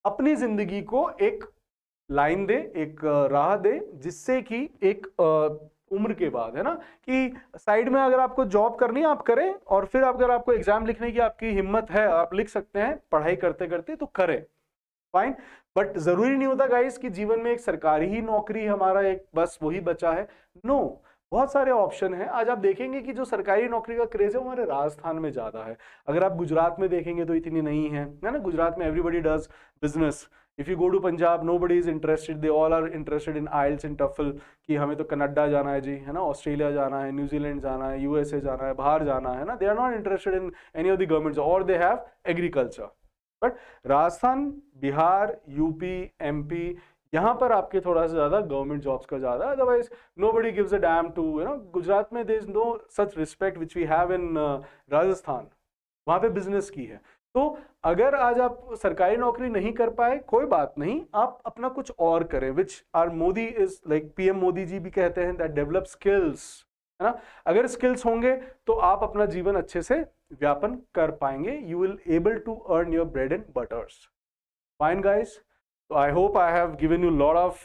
अपनी जिंदगी को एक लाइन दे, एक राह दे, जिससे कि एक उम्र के बाद, है ना, कि साइड में अगर आपको जॉब करनी है आप करें, और फिर अगर आपको एग्जाम लिखने की आपकी हिम्मत है, आप लिख सकते हैं पढ़ाई करते करते, तो करें, फाइन। बट जरूरी नहीं होता गाइस कि जीवन में एक सरकारी ही नौकरी हमारा एक बस वही बचा है, नो, बहुत सारे ऑप्शन हैं। आज आप देखेंगे कि जो सरकारी नौकरी का क्रेज है वो हमारे राजस्थान में ज्यादा है। अगर आप गुजरात में देखेंगे तो इतनी नहीं है, है ना। गुजरात में everybody does business. If you go to Punjab nobody is interested, they all are interested in IELTS and TOEFL, कि हमें तो कनाडा जाना है जी, है ना, ऑस्ट्रेलिया जाना है, न्यूजीलैंड जाना है, यूएसए जाना है, बाहर जाना है ना। They are not interested in any of the governments, और they have agriculture. But Rajasthan, Bihar, UP, MP, यहां पर आपके थोड़ा सा ज्यादा गवर्नमेंट जॉब्स का ज्यादा, otherwise nobody gives a damn to, you know, Gujarat में there is no such respect which we have in Rajasthan, वहां पे बिजनेस की है। तो अगर आज आप सरकारी नौकरी नहीं कर पाए, कोई बात नहीं, आप अपना कुछ और करें, which are Modi is like, PM Modi ji भी कहते हैं दैट डेवलप स्किल्स, है ना। अगर स्किल्स होंगे तो आप अपना जीवन अच्छे से व्यापन कर पाएंगे, you will able to earn your bread and butters. Fine guys, so I hope I have given you a lot of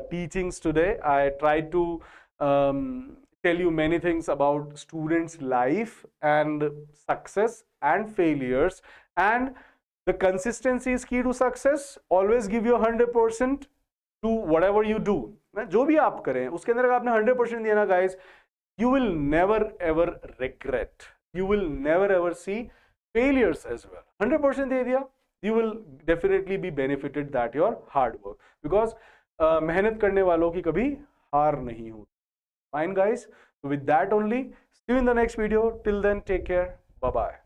teachings today. I tried to tell you many things about students' life and success and failures, and the consistency is key to success. Always give your 100% to whatever you do. जो भी आप करें उसके अंदर अगर आपने 100% दिया ना guys, you will never ever regret. You will never ever see failures as well. 100% दे दिया, you will definitely be benefited that your hard work, because मेहनत करने वालों की कभी हार नहीं होती। Fine guys, so with that only, see you in the next video. Till then, take care. Bye bye.